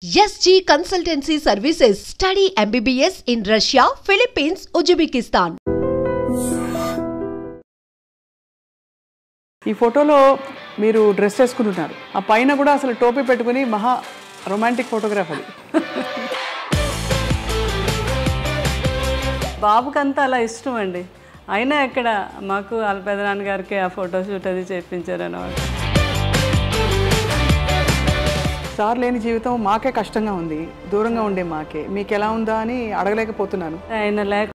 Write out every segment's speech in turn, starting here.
SG Consultancy Services. Study MBBS in Russia, Philippines, Uzbekistan. ఈ ఫోటోలో మీరు డ్రెస్ వేసుకుంటున్నారు. ఆ పైన కూడా అసలు టోపీ పెట్టుకుని మహా రొమాంటిక్ ఫోటోగ్రాఫ్ అది. బాబుకంతా అలా ఇష్టం అండి. అయినా ఎక్కడ మాకు వాళ్ళ పెదనాన్నగారికి ఆ ఫోటోషూట్ అది చేయించారన్నమాట. సార్ లేని జీవితం మాకే కష్టంగా ఉంది, దూరంగా ఉండే మాకే. మీకు ఎలా ఉందా అని అడగలేకపోతున్నాను. ఆయన లేక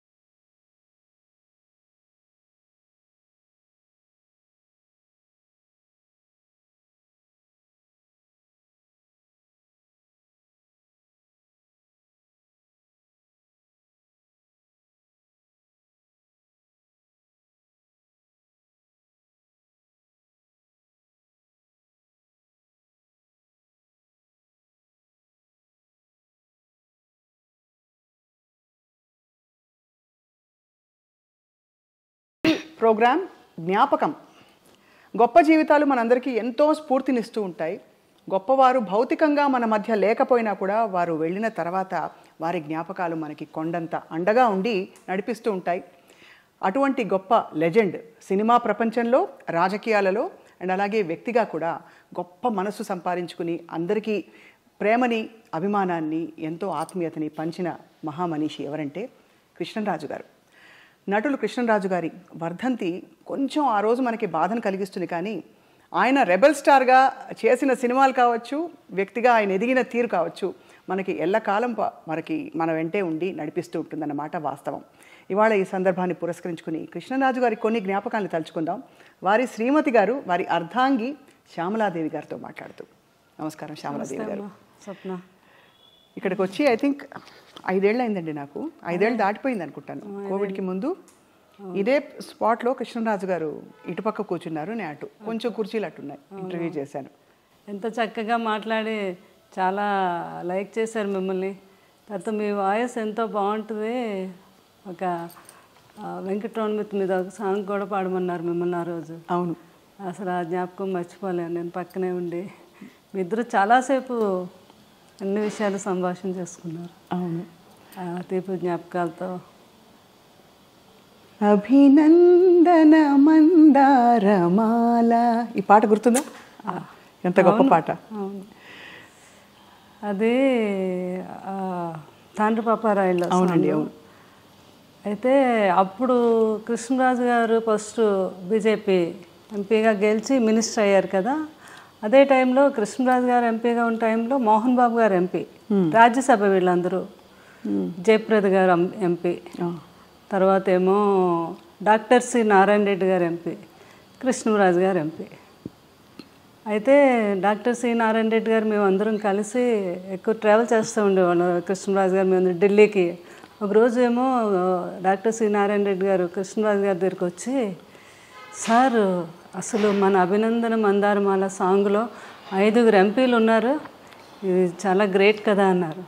ప్రోగ్రామ్ జ్ఞాపకం. గొప్ప జీవితాలు మనందరికీ ఎంతో స్ఫూర్తినిస్తూ ఉంటాయి. గొప్పవారు భౌతికంగా మన మధ్య లేకపోయినా కూడా వారు వెళ్ళిన తర్వాత వారి జ్ఞాపకాలు మనకి కొండంత అండగా ఉండి నడిపిస్తూ ఉంటాయి. అటువంటి గొప్ప లెజెండ్ సినిమా ప్రపంచంలో, రాజకీయాలలో అండ్ అలాగే వ్యక్తిగా కూడా గొప్ప మనసు సంపాదించుకుని అందరికీ ప్రేమని, అభిమానాన్ని, ఎంతో ఆత్మీయతని పంచిన మహామనీషి ఎవరంటే కృష్ణంరాజు గారు. నటులు కృష్ణంరాజు గారి వర్ధంతి కొంచెం ఆ రోజు మనకి బాధను కలిగిస్తుంది. కానీ ఆయన రెబెల్ స్టార్గా చేసిన సినిమాలు కావచ్చు, వ్యక్తిగా ఆయన ఎదిగిన తీరు కావచ్చు, మనకి ఎల్లకాలం మన వెంటే ఉండి నడిపిస్తూ ఉంటుందన్నమాట వాస్తవం. ఇవాళ ఈ సందర్భాన్ని పురస్కరించుకుని కృష్ణంరాజు గారి కొన్ని జ్ఞాపకాలను తలుచుకుందాం. వారి శ్రీమతి గారు, వారి అర్ధాంగి శ్యామలాదేవి గారితో మాట్లాడుతూ. నమస్కారం శ్యామలాదేవి గారు. స్వప్న ఇక్కడికి వచ్చి ఐ థింక్ 5 ఏళ్ళు అయిందండి. నాకు 5 ఏళ్ళు దాటిపోయింది అనుకుంటాను. కోవిడ్కి ముందు ఇదే స్పాట్లో కృష్ణంరాజు గారు ఇటుపక్క కూర్చున్నారు, నేను అటు. కొంచెం కుర్చీలు అట్టున్నాయి. ఇంటర్వ్యూ చేశాను. ఎంత చక్కగా మాట్లాడి చాలా లైక్ చేశారు మిమ్మల్ని. తర్వాత మీ వాయిస్ ఎంతో బాగుంటుంది. ఒక వెంకటరమణ మీద ఒక సాంగ్ కూడా పాడమన్నారు మిమ్మల్ని ఆ రోజు. అవును, అసలు ఆ జ్ఞాపకం మర్చిపోలేను. నేను పక్కనే ఉండి మీ ఇద్దరు చాలాసేపు అన్ని విషయాలు సంభాషణ చేసుకున్నారు. అవును, తీపి జ్ఞాపకాలతో. అభినందన మందారమాల, ఈ పాట గుర్తుందా? ఎంత గొప్ప పాట. అవును, అది తాండ్రి పాపారాయుల్లో. అవునండి, అవును. అయితే అప్పుడు కృష్ణరాజు గారు ఫస్ట్ బీజేపీ ఎంపీగా గెలిచి మినిస్టర్ అయ్యారు కదా. అదే టైంలో కృష్ణరాజు గారు ఎంపీగా ఉన్న టైంలో మోహన్ బాబు గారు ఎంపీ, రాజ్యసభ వీళ్ళందరూ. జయప్రద గారు ఎంపీ, తర్వాత ఏమో డాక్టర్ సి నారాయణ రెడ్డి గారు ఎంపీ, కృష్ణరాజు గారు ఎంపీ. అయితే డాక్టర్ సి నారాయణ రెడ్డి గారు మేము అందరం కలిసి ఎక్కువ ట్రావెల్ చేస్తూ ఉండేవాళ్ళం. కృష్ణరాజు గారు మేము ఢిల్లీకి. ఒకరోజు ఏమో డాక్టర్ సి నారాయణ రెడ్డి గారు కృష్ణరాజు గారి దగ్గరికి వచ్చి, సార్ అసలు మన అభినందన మందారమాల సాంగ్లో 5 ఎంపీలు ఉన్నారు, ఇది చాలా గ్రేట్ కదా అన్నారు.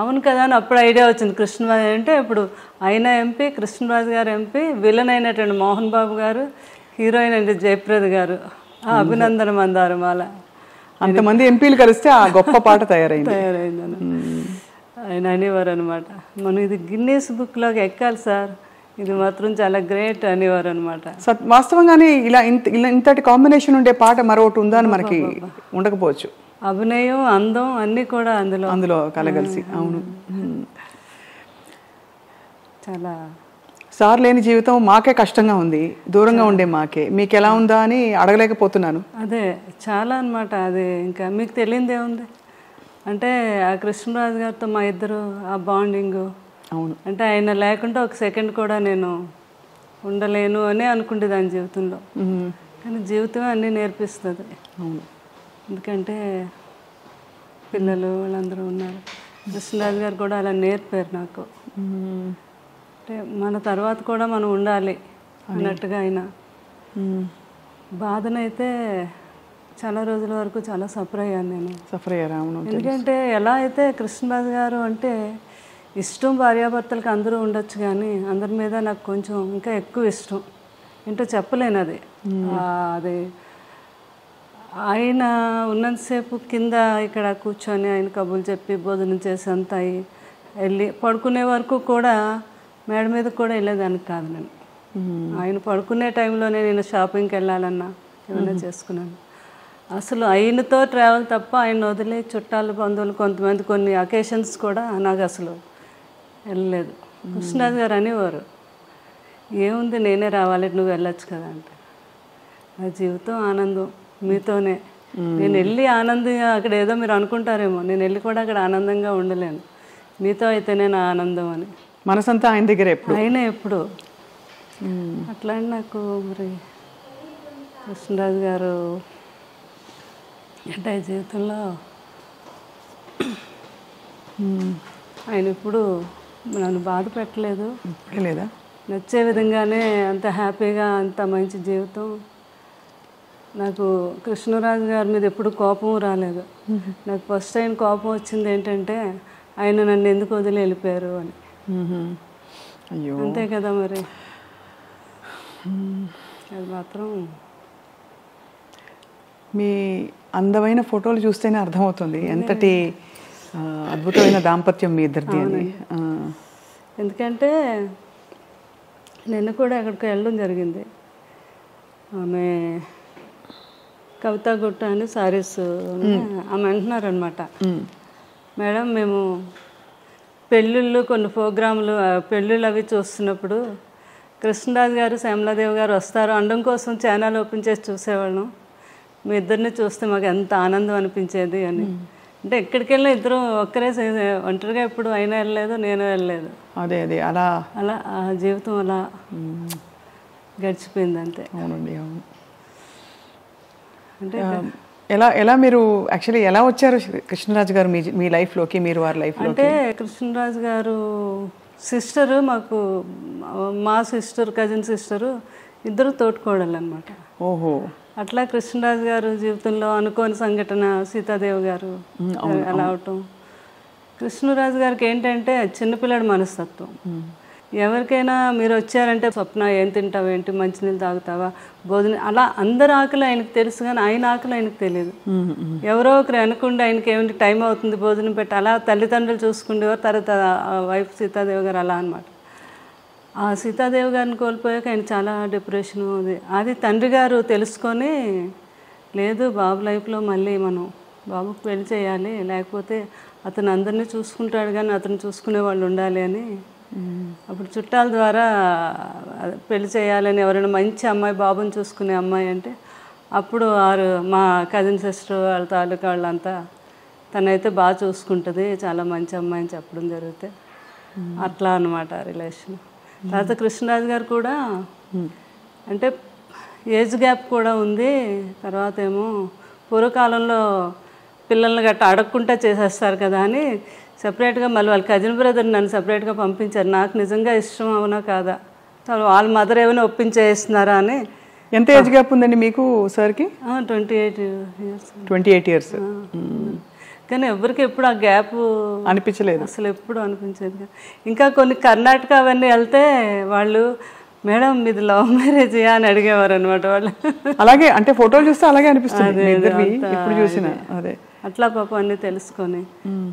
అవును కదా అని అప్పుడు ఐడియా వచ్చింది. కృష్ణరాజు అంటే ఇప్పుడు ఆయన ఎంపీ, కృష్ణరాజు గారు ఎంపీ, విలన్ అయినటువంటి మోహన్ బాబు గారు, హీరోయిన్ అంటే జయప్రద గారు. అభినందన మందారమాల అంతమంది ఎంపీలు కలిస్తే ఆ గొప్ప పాట తయారైందని ఆయన అనేవారు అనమాట. మనం ఇది గిన్నీస్ బుక్లోకి ఎక్కాలి సార్, ఇది మాత్రం చాలా గ్రేట్ అనేవారు అనమాట. వాస్తవంగానే ఇలా ఇంతటి కాంబినేషన్ ఉండే పాట మరొకటి ఉందా అని మనకి ఉండకపోవచ్చు. అభినయం, అందం అన్నీ కూడా అందులో కలగలిసి. అవును, చాలా. సార్ లేని జీవితం మాకే కష్టంగా ఉంది, దూరంగా ఉండే మాకే. మీకు ఎలా ఉందా అని అడగలేకపోతున్నాను. అదే చాలా అనమాట. అది ఇంకా మీకు తెలియదే ఉంది అంటే ఆ కృష్ణరాజు గారితో మా ఇద్దరు ఆ బాండింగు. అవును, అంటే ఆయన లేకుండా ఒక సెకండ్ కూడా నేను ఉండలేను అని అనుకుంటేదాన్ని జీవితంలో. కానీ జీవితం అన్నీ నేర్పిస్తుంది. అవును, ఎందుకంటే పిల్లలు వాళ్ళందరూ ఉన్నారు. కృష్ణరాజు గారు కూడా అలా నేర్పారు నాకు. అంటే మన తర్వాత కూడా మనం ఉండాలి అన్నట్టుగా ఆయన. బాధనైతే చాలా రోజుల వరకు చాలా సఫర్ అయ్యాను నేను. సఫర్ అయ్యారా? అవును. ఎందుకంటే ఎలా అయితే కృష్ణరాజు గారు అంటే ఇష్టం భార్యాభర్తలకు అందరూ ఉండొచ్చు, కానీ అందరి మీద నాకు కొంచెం ఇంకా ఎక్కువ ఇష్టం. ఏంటో చెప్పలేను. అది ఆయన ఉన్నంతసేపు కింద ఇక్కడ కూర్చొని ఆయన కబుర్లు చెప్పి భోజనం చేసి అంతా వెళ్ళి పడుకునే వరకు కూడా మేడ మీద కూడా వెళ్ళేదానికి కాదు నేను. ఆయన పడుకునే టైంలోనే నేను షాపింగ్కి వెళ్ళాలన్నా ఏమైనా చేసుకున్నాను. అసలు ఆయనతో ట్రావెల్ తప్ప ఆయన వదిలే చుట్టాలు బంధువులు కొంతమంది కొన్ని అకేషన్స్ కూడా నాకు అసలు వెళ్ళలేదు. కృష్ణరాజు గారు అనేవారు, ఏముంది నేనే రావాలి నువ్వు వెళ్ళొచ్చు కదా అంటే. నా జీవితం ఆనందం మీతోనే. నేను వెళ్ళి ఆనందంగా అక్కడ ఏదో మీరు అనుకుంటారేమో, నేను వెళ్ళి కూడా అక్కడ ఆనందంగా ఉండలేను, మీతో అయితేనే నా ఆనందం అని. మనసంతా ఆయన దగ్గర ఎప్పుడు ఆయనే ఎప్పుడు. అట్లా నాకు మరి కృష్ణరాజు గారు అంటే జీవితంలో ఆయన ఇప్పుడు నన్ను బాధ పెట్టలేదు, లేదా నచ్చే విధంగానే అంత హ్యాపీగా అంత మంచి జీవితం. నాకు కృష్ణరాజు గారి మీద ఎప్పుడు కోపం రాలేదు. నాకు ఫస్ట్ టైం కోపం వచ్చింది ఏంటంటే ఆయన నన్ను ఎందుకు వదిలి వెళ్ళిపోయారు అని. అయ్యో అంతే కదా మరి. అది మాత్రం మీ అందమైన ఫోటోలు చూస్తేనే అర్థమవుతుంది ఎంతటి అద్భుతమైన దాంపత్యం మీ ఇద్దరిది అని. ఎందుకంటే నిన్న కూడా అక్కడికి వెళ్ళడం జరిగింది. ఆమె కవితా గుట్ట అని సారీస్ ఆమె అంటున్నారనమాట, మేడం మేము పెళ్ళిళ్ళు కొన్ని ప్రోగ్రాములు పెళ్ళిళ్ళు అవి చూస్తున్నప్పుడు కృష్ణరాజు గారు శ్యామలాదేవి గారు వస్తారు అనడం కోసం ఛానల్ ఓపెన్ చేసి చూసేవాళ్ళం. మీ ఇద్దరిని చూస్తే మాకు ఎంత ఆనందం అనిపించేది అని. అంటే ఎక్కడికి వెళ్ళినా ఇద్దరు ఒక్కరే ఒంటరిగా ఎప్పుడు అయినా వెళ్ళలేదు, నేను వెళ్ళలేదు. అదే అదే అలా అలా ఆ జీవితం అలా గడిచిపోయింది అంతే. అవునండి అవును. అంటే ఎలా ఎలా మీరు యాక్చువల్లీ ఎలా వచ్చారు కృష్ణరాజు గారు మీ లైఫ్లోకి, మీరు వారి లైఫ్లో? అంటే కృష్ణరాజు గారు సిస్టరు, మాకు మా సిస్టర్ కజిన్ సిస్టరు ఇద్దరు తోటికోడళ్ళు అనమాట. ఓహో. అట్లా కృష్ణరాజు గారు జీవితంలో అనుకోని సంఘటన సీతాదేవి గారు అలా అవటం. కృష్ణరాజు గారికి ఏంటంటే చిన్నపిల్లడి మనస్తత్వం. ఎవరికైనా మీరు వచ్చారంటే స్వప్న ఏం తింటావు ఏంటి, మంచినీళ్ళు తాగుతావా, భోజనం, అలా అందరి ఆకలి ఆయనకు తెలుసు కానీ ఆయన ఆకలి ఆయనకు తెలియదు. ఎవరో ఒకరు అనుకుంటే ఆయనకి ఏమిటి టైం అవుతుంది భోజనం పెట్టి అలా తల్లిదండ్రులు చూసుకుండేవారు. తర్వాత వైఫ్ సీతాదేవి గారు అలా అనమాట. ఆ సీతాదేవి గారిని కోల్పోయాక ఆయన చాలా డిప్రెషన్. అది తండ్రి గారు తెలుసుకొని, లేదు బాబు లైఫ్లో మళ్ళీ మనం బాబుకు పెళ్లి చేయాలి, లేకపోతే అతను అందరినీ చూసుకుంటాడు కానీ అతను చూసుకునే వాళ్ళు ఉండాలి అని అప్పుడు చుట్టాల ద్వారా పెళ్లి చేయాలని, ఎవరైనా మంచి అమ్మాయి బాబుని చూసుకునే అమ్మాయి అంటే అప్పుడు మా కజిన్ సిస్టర్ వాళ్ళ తాలూకా వాళ్ళంతా తనైతే బాగా చూసుకుంటుంది, చాలా మంచి అమ్మాయి అని చెప్పడం జరిగితే అట్లా అనమాట రిలేషన్. తర్వాత కృష్ణరాజు గారు కూడా అంటే ఏజ్ గ్యాప్ కూడా ఉంది. తర్వాత ఏమో పూర్వకాలంలో పిల్లల్ని గట్ట అడగకుండా చేసేస్తారు కదా అని సపరేట్గా మళ్ళీ వాళ్ళ కజిన్ బ్రదర్ నన్ను సపరేట్గా పంపించారు. నాకు నిజంగా ఇష్టం అవునా కాదా, వాళ్ళ మదర్ ఏమైనా ఒప్పించేస్తున్నారా అని. ఎంత ఏజ్ గ్యాప్ ఉందండి మీకు సార్కి? 28 years. 28 years. కానీ ఎవరికి ఎప్పుడు ఆ గ్యాప్ అనిపించలేదు, అసలు ఎప్పుడు అనిపించేది. ఇంకా కొన్ని కర్ణాటక అవన్నీ వెళ్తే వాళ్ళు, మేడం మీది లవ్ మ్యారేజ్ అని అడిగేవారు అనమాట వాళ్ళు. అలాగే అంటే ఫోటోలు చూస్తే అలాగే అనిపిస్తుంది ఇప్పుడు చూసిన. అదే అట్లా పాపం అన్నీ తెలుసుకొని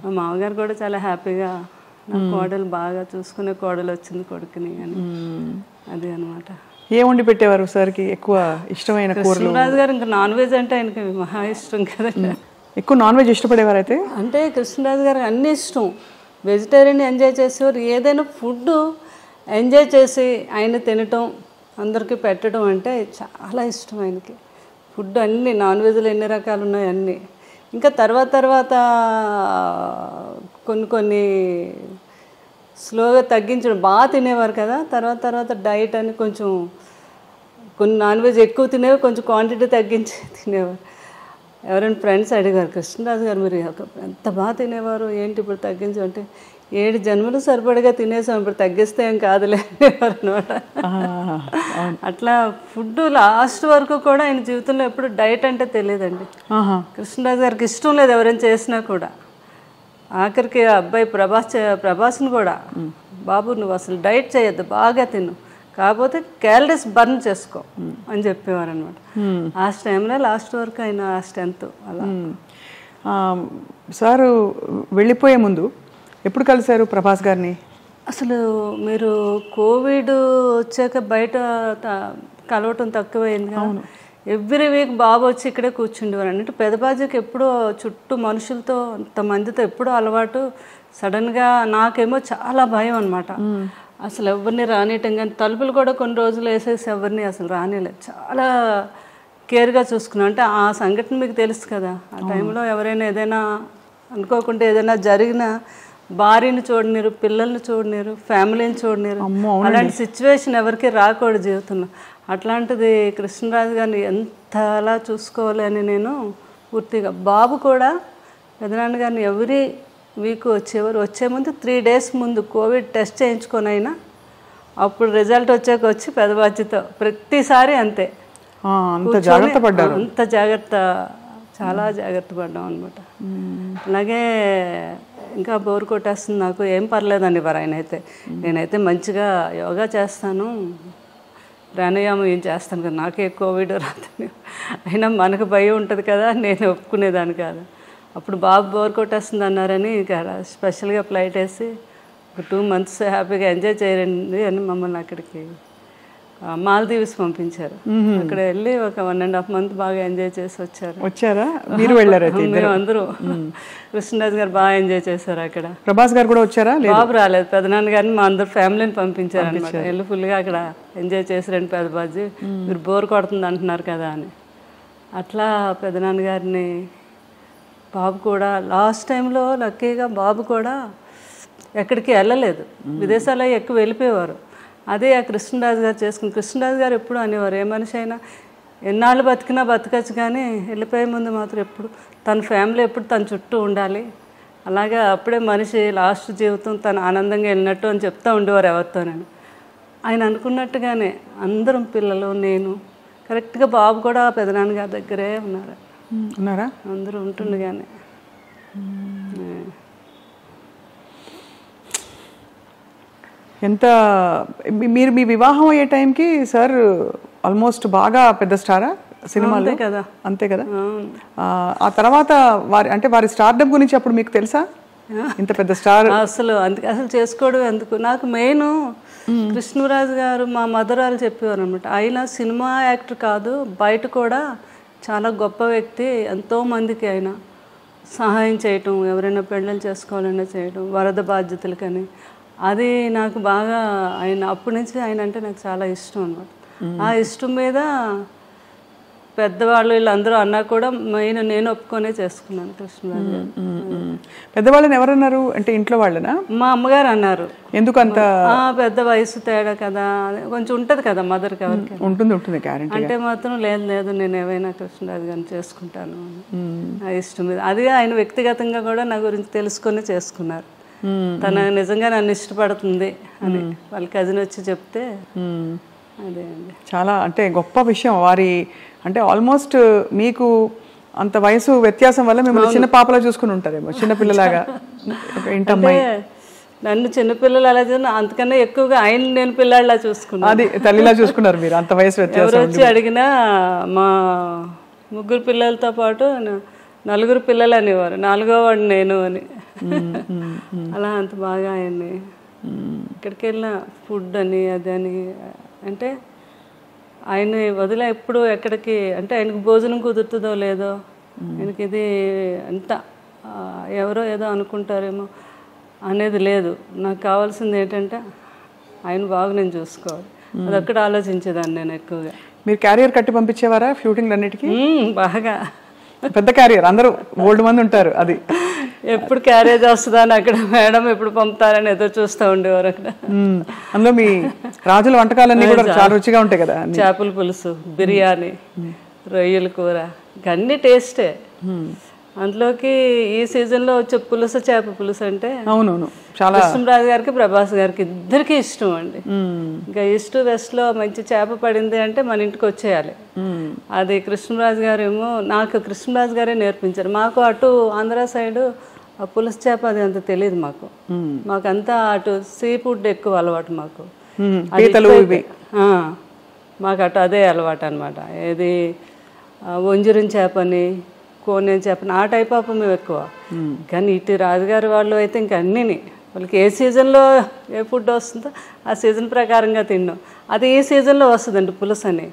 మా మామగారు కూడా చాలా హ్యాపీగా నా కోడలు బాగా చూసుకునే కోడలు వచ్చింది కొడుకుని అని. అది అనమాట. ఏ వండి పెట్టేవారు సార్కి ఎక్కువ ఇష్టమైన కూరలు? కృష్ణరాజు గారు ఇంకా నాన్ వెజ్ అంటే ఆయనకి మహా ఇష్టం కదా. ఎక్కువ నాన్ వెజ్ ఇష్టపడేవారు అయితే? అంటే కృష్ణరాజు గారికి అన్నీ ఇష్టం. వెజిటేరియన్ ఎంజాయ్ చేసేవారు. ఏదైనా ఫుడ్ ఎంజాయ్ చేసి ఆయన తినటం, అందరికీ పెట్టడం అంటే చాలా ఇష్టం ఆయనకి. ఫుడ్ అన్నీ నాన్ వెజ్లో ఎన్ని రకాలు ఉన్నాయి అన్నీ. ఇంకా తర్వాత కొన్ని స్లోగా తగ్గించడం. బాగా తినేవారు కదా, తర్వాత డైట్ అని కొంచెం కొన్ని నాన్ వెజ్ ఎక్కువ తినేవారు, కొంచెం క్వాంటిటీ తగ్గించి తినేవారు. ఎవరైనా ఫ్రెండ్స్ అడిగారు, కృష్ణరాజు గారు మీరు ఎంత బాగా తినేవారు ఏంటి ఇప్పుడు తగ్గించు అంటే, 7 జన్మలు సరిపడగా తినేసాం, ఇప్పుడు తగ్గిస్తే ఏం కాదులే అనేవారు అనమాట. అట్లా ఫుడ్ లాస్ట్ వరకు కూడా ఆయన జీవితంలో ఎప్పుడు డైట్ అంటే తెలియదండి. కృష్ణరాజు గారికి ఇష్టం లేదు ఎవరైనా చేసినా కూడా. ఆఖరికి అబ్బాయి ప్రభాస్ని కూడా, బాబు నువ్వు అసలు డైట్ చేయొద్దు, బాగా తిను, కాకపోతే క్యాలరీస్ బర్న్ చేసుకో అని చెప్పేవారు అనమాట. ఆ టైంలో లాస్ట్ వరకు ఆయన ఆ స్ట్రెంత్ అలా. సార్ వెళ్ళిపోయే ముందు ఎప్పుడు కలిశారు ప్రభాస్ గారిని? అసలు మీరు కోవిడ్ వచ్చాక బయట కలవటం తక్కువైంది. ఎవ్రీ వీక్ బాబు వచ్చి ఇక్కడే కూర్చుండేవారు. అంటే పెదబాజీకి ఎప్పుడూ చుట్టూ మనుషులతో అంతమందితో ఎప్పుడూ అలవాటు. సడన్గా నాకేమో చాలా భయం అనమాట. అసలు ఎవరిని రానియటం కానీ తలుపులు కూడా కొన్ని రోజులు వేసేసి ఎవరిని అసలు రానిలేదు. చాలా కేర్గా చూసుకున్నాను. అంటే ఆ సంఘటన మీకు తెలుసు కదా, ఆ టైంలో ఎవరైనా ఏదైనా అనుకోకుండా ఏదైనా జరిగినా భార్యని చూడనీరు, పిల్లల్ని చూడనీరు, ఫ్యామిలీని చూడనీరు. అలాంటి సిచ్యువేషన్ ఎవరికి రాకూడదు జీవితంలో. అట్లాంటిది కృష్ణరాజు గారిని ఎంతలా చూసుకోవాలి అని నేను పూర్తిగా. బాబు కూడా పెదనాన్న గారిని ఎవ్రీ వీక్ వచ్చేవారు. వచ్చే ముందు 3 days ముందు కోవిడ్ టెస్ట్ చేయించుకొని అయినా అప్పుడు రిజల్ట్ వచ్చాక వచ్చి పెదబాధ్యతో ప్రతిసారి అంతే. అంత జాగ్రత్త పడ్డారు. అంత జాగ్రత్త, చాలా జాగ్రత్త పడ్డాం అనమాట. అలాగే ఇంకా బోర్ కొట్టేస్తుంది నాకు, ఏం పర్లేదండి వారు ఆయన అయితే. నేనైతే మంచిగా యోగా చేస్తాను, ప్రాణాయామం ఏం చేస్తాను కదా, నాకే కోవిడ్ రాదని. అయినా మనకు భయం ఉంటుంది కదా, నేను ఒప్పుకునేదాన్ని కాదు. అప్పుడు బాబు బోర్ కొట్టేస్తుంది అన్నారని ఇక స్పెషల్గా ఫ్లైట్ వేసి ఒక 2 months హ్యాపీగా ఎంజాయ్ చేయండి అని మమ్మల్ని అక్కడికి మాల్దీవ్స్ పంపించారు. అక్కడ వెళ్ళి ఒక 1.5 months బాగా ఎంజాయ్ చేసి వచ్చారా? మీరు వెళ్ళారు? మేము అందరూ. కృష్ణరాజు గారు బాగా ఎంజాయ్ చేశారు అక్కడ. ప్రభాస్ గారు కూడా వచ్చారా? బాబు రాలేదు, పెదనాన్న గారిని మా అందరు ఫ్యామిలీని పంపించారు అనమాట. వెళ్ళి ఫుల్గా అక్కడ ఎంజాయ్ చేసారండి. పెదబాజీ మీరు బోర్ కొడుతుంది అంటున్నారు కదా అని. అట్లా పెదనాన్న గారిని, బాబు కూడా లాస్ట్ టైంలో లక్కీగా బాబు కూడా ఎక్కడికి వెళ్ళలేదు, విదేశాల్లో ఎక్కువ వెళ్ళిపోయేవారు. అదే ఆ కృష్ణరాజు గారు చేసుకుని. కృష్ణరాజు గారు ఎప్పుడు అనేవారు, ఏ మనిషి అయినా ఎన్నాళ్ళు బతికినా బతకచ్చు కానీ వెళ్ళిపోయే ముందు మాత్రం ఎప్పుడు తన ఫ్యామిలీ ఎప్పుడు తన చుట్టూ ఉండాలి. అలాగే అప్పుడే మనిషి లాస్ట్ జీవితం తను ఆనందంగా వెళ్ళినట్టు అని చెప్తూ ఉండేవారు ఎవరితోనని. ఆయన అనుకున్నట్టుగానే అందరం పిల్లలు, నేను కరెక్ట్గా బాబు కూడా పెదనాన్న గారి దగ్గరే ఉన్నారా? అందరూ ఉంటుండగానే. ఎంత మీరు మీ వివాహం అయ్యే టైంకి సార్ ఆల్మోస్ట్ బాగా పెద్ద స్టారా సినిమాలో కదా? అంతే కదా. ఆ తర్వాత వారి స్టార్డమ్ గురించి అప్పుడు మీకు తెలుసా? ఇంత పెద్ద స్టార్ అసలు చేసుకోవడం ఎందుకు. నాకు మెయిన్ కృష్ణరాజు గారు మా మదరాలు చెప్పేవారు అనమాట. ఆయన సినిమా యాక్టర్ కాదు, బయట కూడా చాలా గొప్ప వ్యక్తి. ఎంతోమందికి ఆయన సహాయం చేయటం, ఎవరైనా పెళ్ళిళ్ళు చేసుకోవాలన్నా చేయటం, వరద బాధ్యతలకని. అది నాకు బాగా ఆయన అప్పటి నుంచి ఆయన అంటే నాకు చాలా ఇష్టం అనమాట. ఆ ఇష్టం మీద పెద్దవాళ్ళు వీళ్ళందరూ అన్నా కూడా మెయిన్ నేను ఒప్పుకొనే చేసుకున్నాను కృష్ణరాజు గారు. పెద్దవాళ్ళని ఎవరన్నారు అంటే ఇంట్లో వాళ్ళనా? మా అమ్మగారు అన్నారు. ఎందుకంత పెద్ద వయసు తేడా కదా, కొంచెం ఉంటుంది కదా మదర్కి, ఎవరికి ఉంటుంది అంటే మాత్రం లేదు నేను ఏవైనా కృష్ణరాజు గారిని చేసుకుంటాను ఆ ఇష్టం మీద. అది ఆయన వ్యక్తిగతంగా కూడా నా గురించి తెలుసుకొని చేసుకున్నారు. తన నిజంగా నన్ను ఇష్టపడుతుంది అని వాళ్ళ కజిన్ వచ్చి చెప్తే అదే అండి చాలా అంటే గొప్ప విషయం. వారి అంటే ఆల్మోస్ట్ మీకు అంత వయసు వ్యత్యాసం వల్ల మిమ్మల్ని చిన్న పాపలా చూసుకుని ఉంటారేమో, చిన్నపిల్లలాగా. ఇంటమ్మాయి నన్ను చిన్నపిల్లలు అలా చూసిన, అంతకన్నా ఎక్కువగా ఆయన నేను పిల్లాడిలా చూసుకున్నాను. అది తల్లిలా చూసుకున్నారు మీరు, అంత వయసు వ్యత్యాసం. ఎవరు వచ్చి అడిగినా మా 3 పిల్లలతో పాటు 4 పిల్లలు అనేవారు, 4వ వాడు నేను అని. అలా అంత బాగా ఆయన్ని ఎక్కడికి వెళ్ళిన ఫుడ్ అని అదని అంటే ఆయన్ని వదిలే ఎప్పుడు ఎక్కడికి అంటే ఆయనకు భోజనం కుదురుతుందో లేదో, ఆయనకి ఇది అంత ఎవరో ఏదో అనుకుంటారేమో అనేది లేదు. నాకు కావాల్సింది ఏంటంటే ఆయన బాగా నేను చూసుకోవాలి, అదొక్కటి ఆలోచించేదాన్ని నేను ఎక్కువగా. మీరు క్యారియర్ కట్టి పంపించేవారా షూటింగ్లు అన్నిటికీ? బాగా పెద్ద క్యారియర్, అందరూ ఓల్డ్ మంది ఉంటారు. అది ఎప్పుడు క్యారేజ్ వస్తుందా అని అక్కడ మేడం ఎప్పుడు పంపుతారని ఎదురు చూస్తూ ఉండేవారు అక్కడ. అందులో మీ రాజుల వంటకాలన్నీ కూడా చాలా రుచిగా ఉంటాయి కదా, చేపల పులుసు, బిర్యానీ, రొయ్యల కూర, అన్ని టేస్టే. అందులోకి ఈ సీజన్లో వచ్చే పులుసు, చేప పులుసు అంటే అవునవును చాలా కృష్ణరాజు గారికి ప్రభాస్ గారికి ఇద్దరికి ఇష్టం అండి. ఇంకా ఈస్ట్ వెస్ట్లో మంచి చేప పడింది అంటే మన ఇంటికి వచ్చేయాలి. అది కృష్ణరాజు గారు ఏమో నాకు కృష్ణరాజు గారే నేర్పించారు. మాకు అటు ఆంధ్ర సైడు ఆ పులుసు చేప అది అంత తెలియదు మాకు. మాకంతా అటు సీ ఫుడ్ ఎక్కువ అలవాటు మాకు. పీతలు ఇవి మాకు అటు అదే అలవాటు అనమాట. ఏది వంజరం చేపని, కోనేరు చేపని, ఆ టైప్ ఆఫ్ మేము ఎక్కువ. కానీ ఇటు రాజుగారి వాళ్ళు అయితే ఇంకా అన్నీని వాళ్ళకి ఏ సీజన్లో ఏ ఫుడ్ వస్తుందో ఆ సీజన్ ప్రకారంగా తిన్నాం. అది ఈ సీజన్లో వస్తుందండి పులుసు అని,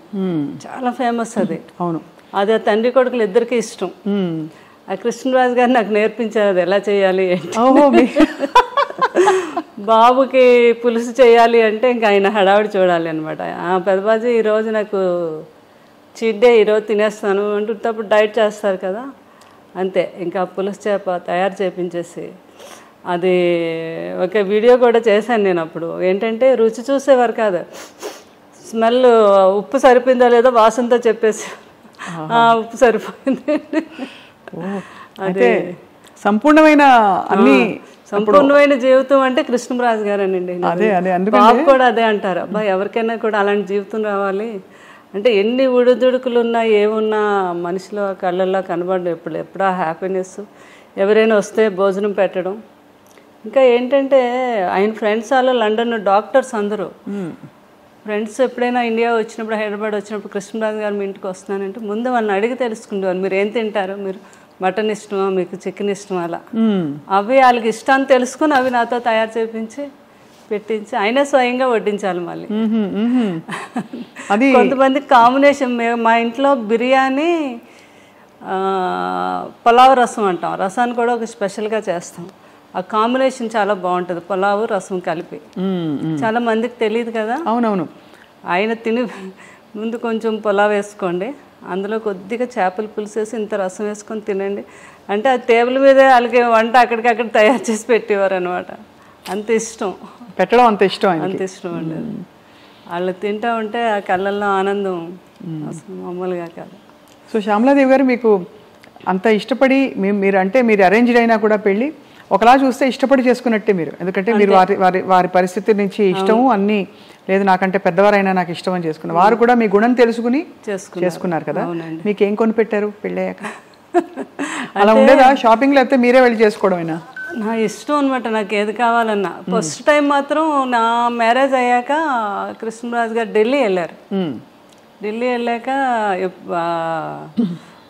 చాలా ఫేమస్ అది. అవును, అది ఆ తండ్రి కొడుకులు ఇద్దరికీ ఇష్టం. ఆ కృష్ణరాజు గారు నాకు నేర్పించారు అది ఎలా చేయాలి ఏంటి. బాబుకి పులుసు చేయాలి అంటే ఇంకా ఆయన హడావిడి చూడాలి అనమాట. పెద్దబాజీ ఈరోజు నాకు చీట్ డే, ఈరోజు తినేస్తాను అంటున్నప్పుడు డైట్ చేస్తారు కదా, అంతే. ఇంకా పులుసు చేప తయారు చేయించేసి అది ఒక వీడియో కూడా చేశాను నేను. అప్పుడు ఏంటంటే రుచి చూసేవారు కాదు, స్మెల్ ఉప్పు సరిపోయిందో లేదో వాసనతో చెప్పేసి ఉప్పు సరిపోయింది. అదే సంపూర్ణమైన అన్ని సంపూర్ణమైన జీవితం అంటే కృష్ణరాజు గారేనండి. బాబు కూడా అదే అంటారు, అబ్బాయి ఎవరికైనా కూడా అలాంటి జీవితం రావాలి అంటే ఎన్ని ఉడుదుడుకులు ఉన్నా ఏమున్నా మనిషిలో కళ్ళల్లో కనబడడం ఎప్పుడా హ్యాపీనెస్. ఎవరైనా వస్తే భోజనం పెట్టడం. ఇంకా ఏంటంటే ఆయన ఫ్రెండ్స్ వాళ్ళు లండన్ డాక్టర్స్ అందరూ ఫ్రెండ్స్ ఎప్పుడైనా ఇండియా వచ్చినప్పుడు, హైదరాబాద్ వచ్చినప్పుడు కృష్ణరాజు గారు మీ ఇంటికి వస్తున్నానంటే ముందు వాళ్ళని అడిగి తెలుసుకుంటారు, మీరు ఏం తింటారు, మీరు మటన్ ఇష్టమా, మీకు చికెన్ ఇష్టమా, అలా అవి వాళ్ళకి ఇష్టాన్ని తెలుసుకుని అవి నాతో తయారు చేయించి పెట్టించి ఆయనే స్వయంగా వడ్డించాలి. మళ్ళీ కొంతమంది కాంబినేషన్, మా ఇంట్లో బిర్యానీ పులావ్ రసం అంటాం, రసాన్ని కూడా ఒక స్పెషల్గా చేస్తాం. ఆ కాంబినేషన్ చాలా బాగుంటుంది, పులావ్ రసం కలిపి. చాలా మందికి తెలియదు కదా. అవునవును. ఆయన తిని ముందు కొంచెం పులావ్ వేసుకోండి, అందులో కొద్దిగా చేపల పులుసు వేసి ఇంత రసం వేసుకొని తినండి అంటే ఆ టేబుల్ మీదే వాళ్ళకి వంట అక్కడికక్కడ తయారు చేసి పెట్టేవారు అనమాట. అంత ఇష్టం పెట్టడం, అంత ఇష్టం, అంత ఇష్టం అండి. వాళ్ళు తింటూ ఉంటే ఆ కళ్ళల్లో ఆనందం అసలు మామూలుగా కాదు. సో శ్యామలాదేవి గారు మీకు అంత ఇష్టపడి మీరు అంటే మీరు అరేంజ్డ్ అయినా కూడా పెళ్ళి ఒకలా చూస్తే ఇష్టపడి చేసుకున్నట్టే మీరు, ఎందుకంటే మీరు వారి పరిస్థితి నుంచి ఇష్టము అన్నీ లేదు, నాకంటే పెద్దవారైనా నాకు ఇష్టం అని చేసుకున్నారు. వారు కూడా మీ గుణం తెలుసుకుని చేసుకున్నారు కదా. మీకు ఏం కొని పెట్టారు పెళ్ళయ్యాక? అలా ఉండేదా షాపింగ్, లేకపోతే మీరే వెళ్ళి చేసుకోవడమేనా? నా ఇష్టం అనమాట, నాకు ఏది కావాలన్నా. ఫస్ట్ టైం మాత్రం నా మ్యారేజ్ అయ్యాక కృష్ణరాజు గారు ఢిల్లీ వెళ్ళారు. ఢిల్లీ వెళ్ళాక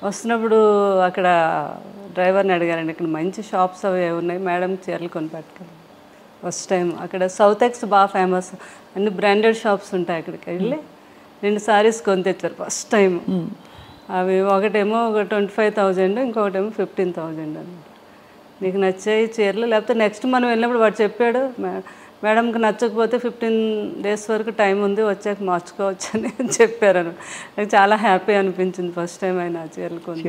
వస్తున్నప్పుడు అక్కడ డ్రైవర్ని అడిగారండి, ఇక్కడ మంచి షాప్స్ అవి ఉన్నాయి మేడం, చీరలు కొని పెట్టుకోండి. ఫస్ట్ టైం అక్కడ సౌత్ ఎక్స్ బాగా ఫేమస్, అన్ని బ్రాండెడ్ షాప్స్ ఉంటాయి. అక్కడికి వెళ్ళి 2 సారీస్ కొని తెచ్చారు ఫస్ట్ టైం. అవి ఒకటేమో 25,000, ఇంకొకటేమో 15,000 అనమాట. నీకు నచ్చాయి చీరలు, లేకపోతే నెక్స్ట్ మనం వెళ్ళినప్పుడు వాడు చెప్పాడు, మేడంకి నచ్చకపోతే 15 days వరకు టైం ఉంది, వచ్చాక మార్చుకోవచ్చు అని చెప్పారు. నాకు చాలా హ్యాపీ అనిపించింది ఫస్ట్ టైం ఆయన చీరలు కొని.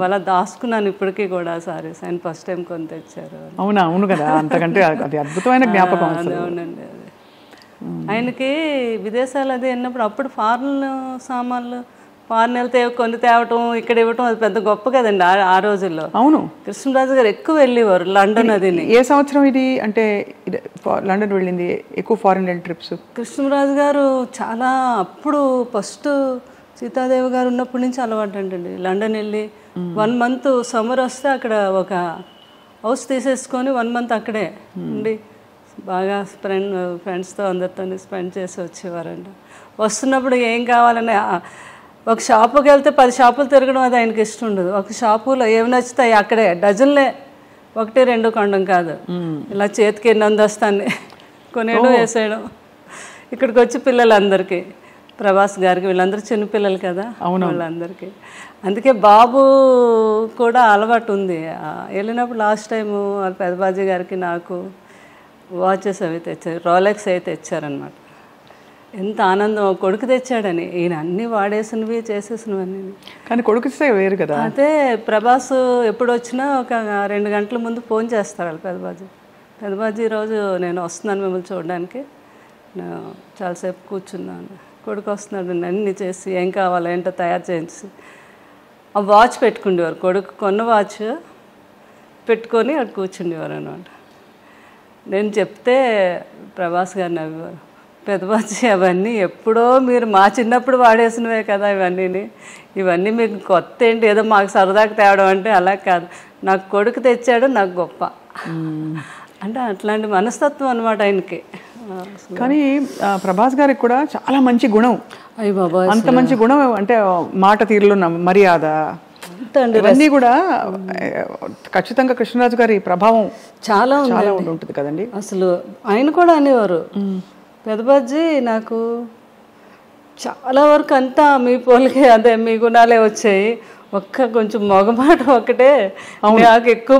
అలా దాచుకున్నాను ఇప్పటికీ కూడా సారీస్, ఆయన ఫస్ట్ టైం కొని తెచ్చారు. అవునా? అవును కదా, అంతకంటే అది అద్భుతమైన జ్ఞాపకం. అవునండి. అది ఆయనకి విదేశాలు అది వెళ్ళినప్పుడు అప్పుడు ఫారెన్ సామాన్లు ఫారెన్ వెళ్తే కొన్ని తేవటం, ఇక్కడ ఇవ్వటం అది పెద్ద గొప్ప కదండి ఆ రోజుల్లో. అవును, కృష్ణరాజు గారు ఎక్కువ వెళ్ళేవారు లండన్. అది ఏ సంవత్సరం ఇది అంటే లండన్ వెళ్ళింది ఎక్కువ ఫారెన్ ట్రిప్స్? కృష్ణరాజు గారు చాలా అప్పుడు ఫస్ట్ సీతాదేవి గారు ఉన్నప్పటి నుంచి అలవాటు అంటండి. లండన్ వెళ్ళి 1 month సమ్మర్ వస్తే అక్కడ ఒక హౌస్ తీసేసుకొని 1 month అక్కడే ఉండి బాగా ఫ్రెండ్స్తో అందరితో స్పెండ్ చేసి వచ్చేవారండి. వస్తున్నప్పుడు ఏం కావాలని ఒక షాపుకి వెళ్తే 10 షాపులు తిరగడం అది ఆయనకి ఇష్టం ఉండదు. ఒక షాపులో ఏమి నచ్చుతాయి అక్కడే డజన్లే, 1-2 కొనడం కాదు, ఇలా చేతికి నందొస్తాన్ని కొనేయడం వేసేయడం. ఇక్కడికి వచ్చి పిల్లలందరికీ, ప్రభాస్ గారికి వీళ్ళందరూ చిన్నపిల్లలు కదా వాళ్ళందరికీ. అందుకే బాబు కూడా అలవాటు ఉంది. వెళ్ళినప్పుడు లాస్ట్ టైము వాళ్ళ పెద్దబాజీ గారికి నాకు వాచెస్ అవి తెచ్చారు, రోలెక్స్ అయితే తెచ్చారనమాట. ఎంత ఆనందం, కొడుకు తెచ్చాడని. ఈయన అన్నీ వాడేసినవి చేసేసినవన్నీ. కానీ కొడుకు వేరు కదా. అయితే ప్రభాస్ ఎప్పుడు వచ్చినా ఒక 2 గంటల ముందు ఫోన్ చేస్తారు వాళ్ళు పెద్దబాజీ ఈరోజు నేను వస్తున్నాను మిమ్మల్ని చూడడానికి, నేను చాలాసేపు కూర్చున్నాను, కొడుకు వస్తున్నాడు అన్నీ చేసి ఏం కావాలో ఏంటో తయారు చేయించి ఆ వాచ్ పెట్టుకుండేవారు. కొడుకు కొన్న వాచ్ పెట్టుకొని అక్కడ కూర్చుండేవారు అనమాట. నేను చెప్తే ప్రభాస్ గారు నవ్వేవారు, పెద్దబాజీ అవన్నీ ఎప్పుడో మీరు మా చిన్నప్పుడు వాడేసినవే కదా ఇవన్నీ మీకు కొత్త ఏంటి, ఏదో మాకు సరదాకి తేవడం అంటే అలా కాదు, నాకు కొడుకు తెచ్చాడు నాకు గొప్ప అంటే అట్లాంటి మనస్తత్వం అనమాట ఆయనకి. కానీ ప్రభాస్ గారికి కూడా చాలా మంచి గుణం, అయ్య బాబా అంత మంచి గుణం అంటే మాట తీరులో మర్యాద ఇవన్నీ కూడా ఖచ్చితంగా కృష్ణరాజు గారి ప్రభావం చాలా చాలా ఉంటుంది కదండి. అసలు ఆయన కూడా అనేవారు, పెదబాజీ నాకు చాలా వరకు అంతా మీ పోలికే, అదే మీ గుణాలే వచ్చాయి, ఒక్క కొంచెం మొగమాట ఒకటే నాకు ఎక్కువ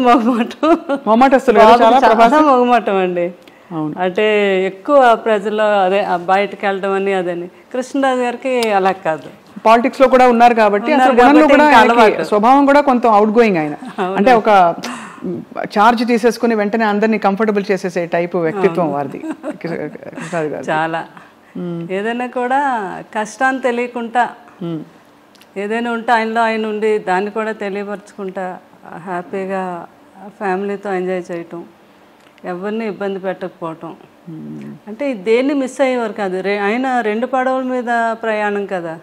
చాలా మొగమాటం అండి. అంటే ఎక్కువ ప్రజల్లో అదే బయటకు వెళ్ళడం అని అదని. కృష్ణరాజు గారికి అలా కాదు, పాలిటిక్స్ లో కూడా ఉన్నారు కాబట్టి స్వభావం కూడా కొంత అవుట్ గోయింగ్ ఆయన, అంటే ఒక చార్జ్ తీసేసుకుని వెంటనే అందరినీ కంఫర్టబుల్ చేసేసే టైపు వ్యక్తిత్వం వారిది కృష్ణరాజు గారు. చాలా ఏదైనా కూడా కష్టాన్ని తెలియకుండా ఏదైనా ఉంటే ఆయనలో ఆయన ఉండి దాన్ని కూడా తెలియపరచుకుంటా హ్యాపీగా ఫ్యామిలీతో ఎంజాయ్ చేయటం, ఎవరిని ఇబ్బంది పెట్టకపోవటం. అంటే దేన్ని మిస్ అయ్యేవారు కాదు. ఆయన 2 పడవల మీద ప్రయాణం కదా,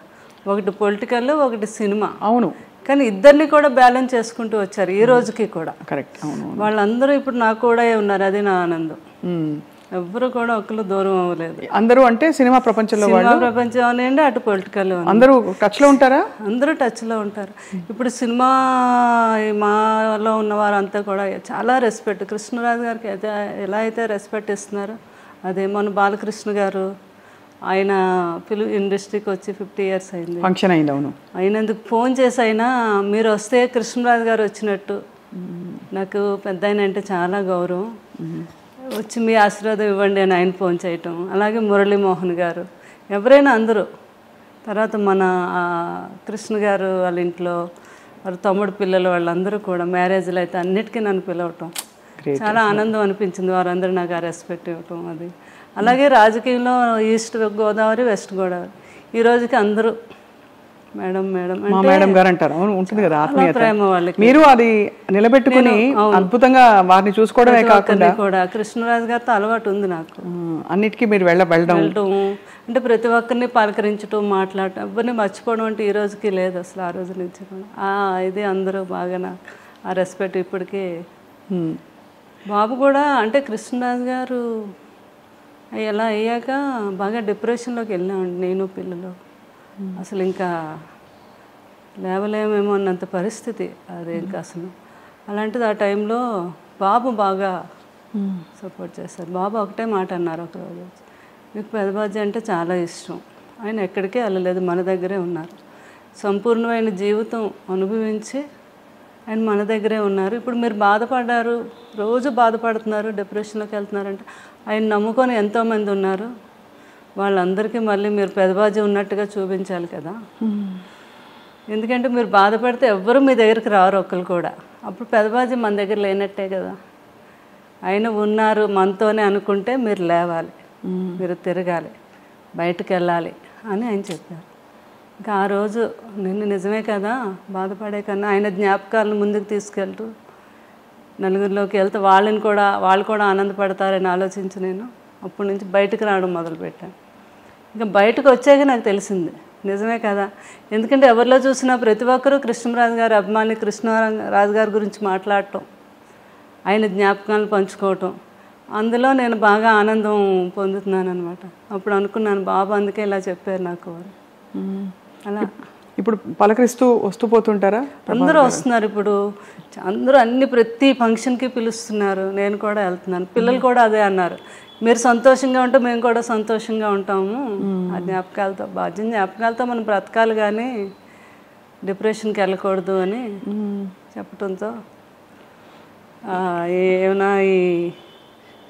ఒకటి పొలిటికల్, ఒకటి సినిమా. అవును, కానీ ఇద్దరిని కూడా బ్యాలెన్స్ చేసుకుంటూ వచ్చారు ఈ రోజుకి కూడా. కరెక్ట్. అవును, వాళ్ళందరూ ఇప్పుడు నాకు కూడా ఉన్నారు, అది నా ఆనందం. ఎవ్వరు కూడా ఒకరు దూరం అవ్వలేదు. అందరూ అంటే సినిమా ప్రపంచంలో ప్రపంచం అనండి, అటు పొలిటికల్ అందరూ టచ్ లో ఉంటారా? అందరూ టచ్ లో ఉంటారు. ఇప్పుడు సినిమా మాలో ఉన్న వారంతా కూడా చాలా రెస్పెక్ట్, కృష్ణరాజు గారికి అయితే ఎలా అయితే రెస్పెక్ట్ ఇస్తున్నారు అదే. మన బాలకృష్ణ గారు ఆయన ఫిల్మ్ ఇండస్ట్రీకి వచ్చి 50 years అయింది, ఫంక్షన్ అయింది. అవును, అయినందుకు ఫోన్ చేసి అయినా మీరు వస్తే కృష్ణరాజు గారు వచ్చినట్టు, నాకు పెద్ద ఆయన అంటే చాలా గౌరవం, వచ్చి మీ ఆశీర్వాదం ఇవ్వండి అని ఆయన ఫోన్ చేయటం. అలాగే మురళీమోహన్ గారు, ఎవరైనా అందరూ. తర్వాత మన కృష్ణ గారు వాళ్ళ ఇంట్లో వారి తమ్ముడు పిల్లలు వాళ్ళందరూ కూడా మ్యారేజ్లు అయితే అన్నిటికీ నన్ను పిలవటం చాలా ఆనందం అనిపించింది. వారందరూ నాకు ఆ రెస్పెక్ట్ ఇవ్వటం అది. అలాగే రాజకీయంలో ఈస్ట్ గోదావరి, వెస్ట్ గోదావరి ఈ రోజుకి అందరూ మేడం మేడం మేడం గారు అంటారు. అవును, ఉంటుంది కదా ఆత్మీయత, ప్రేమ వాళ్ళకి. మీరు అది నిలబెట్టుకుని అద్భుతంగా వారిని చూసుకోవడమే కాకుండా కూడా కృష్ణరాజు గారితో అలవాటు ఉంది నాకు. అన్నిటికీ మీరు వెళ్ళడం అంటే ప్రతి ఒక్కరిని పలకరించడం, మాట్లాడటం, ఎవరిని మర్చిపోవడం అంటే ఈ రోజుకి లేదు అసలు. ఆ రోజు నుంచి ఇది అందరూ బాగా నాకు ఆ రెస్పెక్ట్ ఇప్పటికీ. బాబు కూడా అంటే కృష్ణరాజు గారు ఎలా అయ్యాక బాగా డిప్రెషన్లోకి వెళ్ళామండి నేను పిల్లలు. అసలు ఇంకా లేవలేమేమో అన్నంత పరిస్థితి అది ఇంకా అసలు. అలాంటిది ఆ టైంలో బాబు బాగా సపోర్ట్ చేస్తారు. బాబు ఒకటే మాట అన్నారు ఒకరోజు, మీకు పెదబాజీ అంటే చాలా ఇష్టం, ఆయన ఎక్కడికే వెళ్ళలేదు, మన దగ్గరే ఉన్నారు, సంపూర్ణమైన జీవితం అనుభవించి ఆయన మన దగ్గరే ఉన్నారు. ఇప్పుడు మీరు బాధపడ్డారు, రోజు బాధపడుతున్నారు, డిప్రెషన్లోకి వెళ్తున్నారంటే ఆయన నమ్ముకొని ఎంతోమంది ఉన్నారు, వాళ్ళందరికీ మళ్ళీ మీరు పెదబాజీ ఉన్నట్టుగా చూపించాలి కదా. ఎందుకంటే మీరు బాధపడితే ఎవ్వరూ మీ దగ్గరికి రారు ఒక్కరు కూడా. అప్పుడు పెదబాజీ మన దగ్గర లేనట్టే కదా. ఆయన ఉన్నారు మనతోనే అనుకుంటే మీరు లేవాలి, మీరు తిరగాలి, బయటకు వెళ్ళాలి అని ఆయన చెప్పారు. ఇంకా ఆ రోజు నిన్ను నిజమే కదా, బాధపడే కన్నా ఆయన జ్ఞాపకాలను ముందుకు తీసుకెళ్తూ నలుగురిలోకి వెళ్తే వాళ్ళు కూడా ఆనందపడతారని ఆలోచించి నేను అప్పటి నుంచి బయటకు రావడం మొదలుపెట్టాను. ఇంకా బయటకు వచ్చాక నాకు తెలిసింది నిజమే కదా. ఎందుకంటే ఎవరిలో చూసినా ప్రతి ఒక్కరూ కృష్ణరాజు గారి అభిమాని, కృష్ణరాజు గారి గురించి మాట్లాడటం, ఆయన జ్ఞాపకాలను పంచుకోవటం, అందులో నేను బాగా ఆనందం పొందుతున్నాను అనమాట. అప్పుడు అనుకున్నాను బాబు అందుకే ఇలా చెప్పారు నాకు. అలా ఇప్పుడు పలకరిస్తూ వస్తూ పోతుంటారా? అందరూ వస్తున్నారు ఇప్పుడు, అందరూ ప్రతి ఫంక్షన్కి పిలుస్తున్నారు, నేను కూడా వెళ్తున్నాను. పిల్లలు కూడా అదే అన్నారు, మీరు సంతోషంగా ఉంటే మేము కూడా సంతోషంగా ఉంటాము, ఆ జ్ఞాపకాలతో జ్ఞాపకాలతో మనం బ్రతకాలి కానీ డిప్రెషన్కి వెళ్ళకూడదు అని చెప్పడంతో ఏమైనా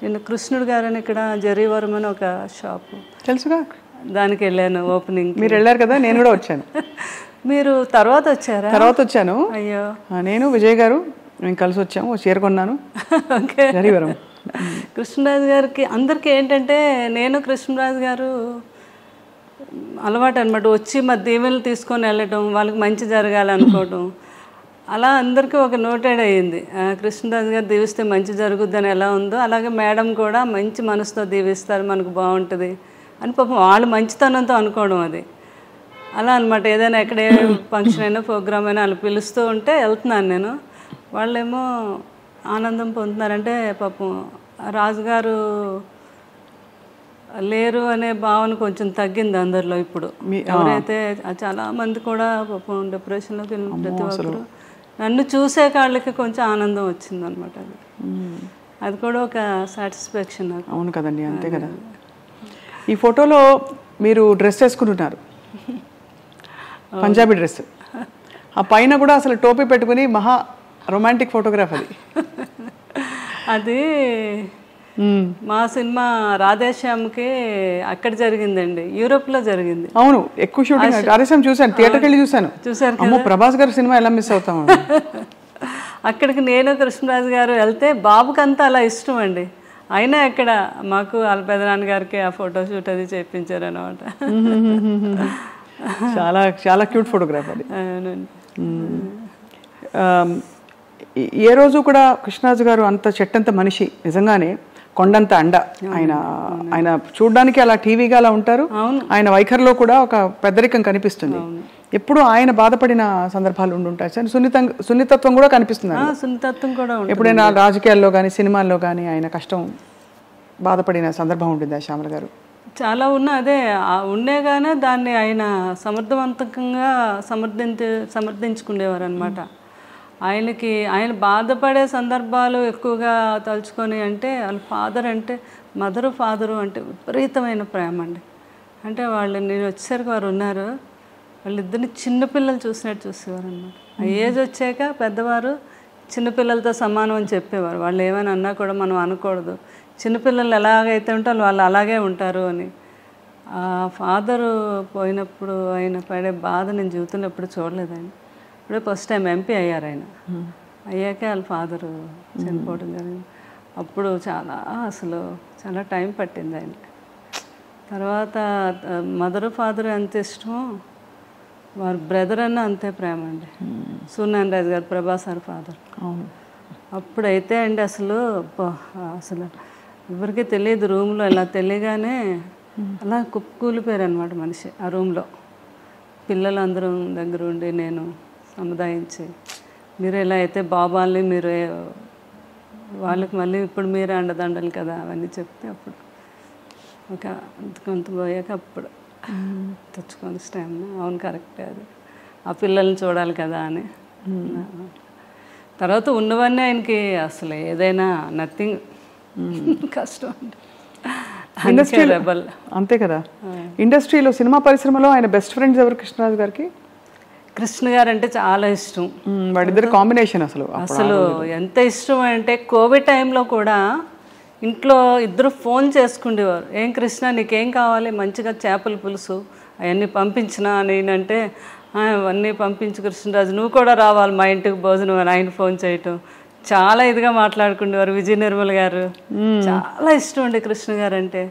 నేను కృష్ణుడు గారని ఇక్కడ జరీవరం అని ఒక షాపు తెలుసుగా, దానికి వెళ్ళాను ఓపెనింగ్. మీరు వెళ్ళారు కదా, నేను కూడా వచ్చాను. మీరు తర్వాత వచ్చారా? తర్వాత వచ్చాను. అయ్యో, నేను విజయ్ గారు మేము కలిసి వచ్చాము, చీర కొన్నాను. ఓకే, జరీవరం. కృష్ణరాజు గారికి అందరికీ ఏంటంటే నేను కృష్ణరాజు గారు అలవాటు అనమాట, వచ్చి మా దీవెనలు తీసుకొని వెళ్ళటం, వాళ్ళకి మంచి జరగాలనుకోవటం, అలా అందరికీ ఒక నోటెడ్ అయ్యింది. కృష్ణరాజు గారు దీవిస్తే మంచి జరుగుద్దని ఎలా ఉందో అలాగే మేడం కూడా మంచి మనసుతో దీవిస్తారు, మనకు బాగుంటుంది అని పాపం వాళ్ళు మంచితనంతో అనుకోవడం అది. అలా అనమాట. ఏదైనా ఎక్కడ ఏ ఫంక్షన్ అయినా ప్రోగ్రామ్ అయినా వాళ్ళు పిలుస్తూ ఉంటే వెళ్తున్నాను నేను, వాళ్ళేమో ఆనందం పొందుతున్నారంటే పాపం రాజుగారు లేరు అనే భావన కొంచెం తగ్గింది అందరిలో ఇప్పుడు. ఎవరైతే చాలా మంది కూడా పాపం డిప్రెషన్లోకి వెళ్ళిన ప్రతి ఒక్కరు నన్ను చూసే వాళ్ళకి కొంచెం ఆనందం వచ్చింది అనమాట. అది కూడా ఒక సాటిస్ఫాక్షన్ నాకు. అవును కదండి, అంతే కదా. ఈ ఫోటోలో మీరు డ్రెస్ వేసుకుంటున్నారు, పంజాబీ డ్రెస్. ఆ పైన కూడా అసలు టోపీ పెట్టుకుని మహా రొమాంటిక్ ఫోటోగ్రాఫ్ అది. అది మా సినిమా రాధేశ్యామ్కి అక్కడ జరిగిందండి, యూరోప్లో జరిగింది. అవును, ఎక్కువ షూటింగ్ రాధేశ్యామ్ చూశాను, థియేటర్కి వెళ్ళి చూశాను. అమ్మో, ప్రభాస్ గారి సినిమా ఎలా మిస్ అవుతాం. అక్కడికి నేను కృష్ణరాజు గారు వెళ్తే బాబుకంతా అలా ఇష్టం అండి. అయినా అక్కడ మాకు వాళ్ళ పెదనాన్న గారికి ఆ ఫోటో షూట్ అది చేయించారు అనమాట. చాలా చాలా క్యూట్ ఫోటోగ్రాఫ్ అది. ఏ రోజు కూడా కృష్ణరాజు గారు అంత చెట్టంత మనిషి, నిజంగానే కొండంత అండ. ఆయన చూడడానికి అలా టీవీగా అలా ఉంటారు, ఆయన వైఖరిలో కూడా ఒక పెద్దరికం కనిపిస్తుంది. ఎప్పుడు ఆయన బాధపడిన సందర్భాలు ఉండుంటాయి సార్. సున్నితత్వం కూడా కనిపిస్తుంది. సున్నితత్వం కూడా ఎప్పుడైనా రాజకీయాల్లో కానీ సినిమాల్లో కానీ ఆయన కష్టం బాధపడిన సందర్భం ఉంటుంది శ్యామల గారు? చాలా అదే ఉండేగానే దాన్ని ఆయన సమర్థవంతంగా సమర్థించుకునేవారు అనమాట. ఆయన బాధపడే సందర్భాలు ఎక్కువగా తలుచుకొని, అంటే వాళ్ళ ఫాదర్ అంటే ఫాదరు అంటే విపరీతమైన ప్రేమ అండి. అంటే నేను వచ్చేసరికి వారు ఉన్నారు, వాళ్ళిద్దరిని చిన్నపిల్లలు చూసినట్టు చూసేవారు అనమాట. ఆ ఏజ్ వచ్చాక పెద్దవారు చిన్నపిల్లలతో సమానం అని చెప్పేవారు. వాళ్ళు ఏమైనా అన్నా కూడా మనం అనకూడదు, చిన్నపిల్లలు ఎలాగైతే ఉంటారో వాళ్ళు అలాగే ఉంటారు అని. ఆ ఫాదరు పోయినప్పుడు ఆయన పడే బాధ నేను జీవితంలో ఎప్పుడు చూడలేదు. ఆయన ఇప్పుడే ఫస్ట్ టైం ఎంపీ అయ్యారు. ఆయన అయ్యాకే వాళ్ళ ఫాదరు చనిపోవడం జరిగింది. అప్పుడు చాలా టైం పట్టింది ఆయన. తర్వాత ఫాదరు ఎంత ఇష్టమో వారి బ్రదర్ అన్న అంతే ప్రేమ అండి. సూర్యనారాయణ రాజు గారు, ప్రభాస్ గారు ఫాదర్. అప్పుడైతే అండి అసలు ఎవరికి తెలియదు, రూమ్లో ఇలా తెలియగానే అలా కుప్పకూలిపోయారు అనమాట మనిషి ఆ రూమ్లో. పిల్లలందరూ దగ్గర ఉండి నేను సముదాయించి, మీరు ఎలా అయితే బాబాల్ని మీరు వాళ్ళకి మళ్ళీ ఇప్పుడు మీరే అండదండలు కదా అవన్నీ చెప్తే అప్పుడు ఒక కొంత పోయాక అప్పుడు తెచ్చుకొని టైం అవును కరెక్టే, అది ఆ పిల్లల్ని చూడాలి కదా అని. తర్వాత ఉన్నవన్నీ ఆయనకి అసలు ఏదైనా నథింగ్, కష్టం అంటే అంతే కదా. ఇండస్ట్రీలో సినిమా పరిశ్రమలో ఆయన బెస్ట్ ఫ్రెండ్స్ ఎవరు కృష్ణరాజు గారికి? కృష్ణ గారు అంటే చాలా ఇష్టం. వాడిద్దరు కాంబినేషన్ అసలు ఎంత ఇష్టం అంటే కోవిడ్ టైంలో కూడా ఇంట్లో ఇద్దరు ఫోన్ చేసుకుండేవారు. ఏం కృష్ణ నీకేం కావాలి, మంచిగా చేపల పులుసు అవన్నీ పంపించినా నేనంటే అవన్నీ పంపించు కృష్ణరాజు, నువ్వు కూడా రావాలి మా ఇంటికి భోజనం అని ఆయన ఫోన్ చేయటం. చాలా ఇదిగా మాట్లాడుకునేవారు. విజయ నిర్మల్ గారు చాలా ఇష్టం అండి కృష్ణ గారు అంటే.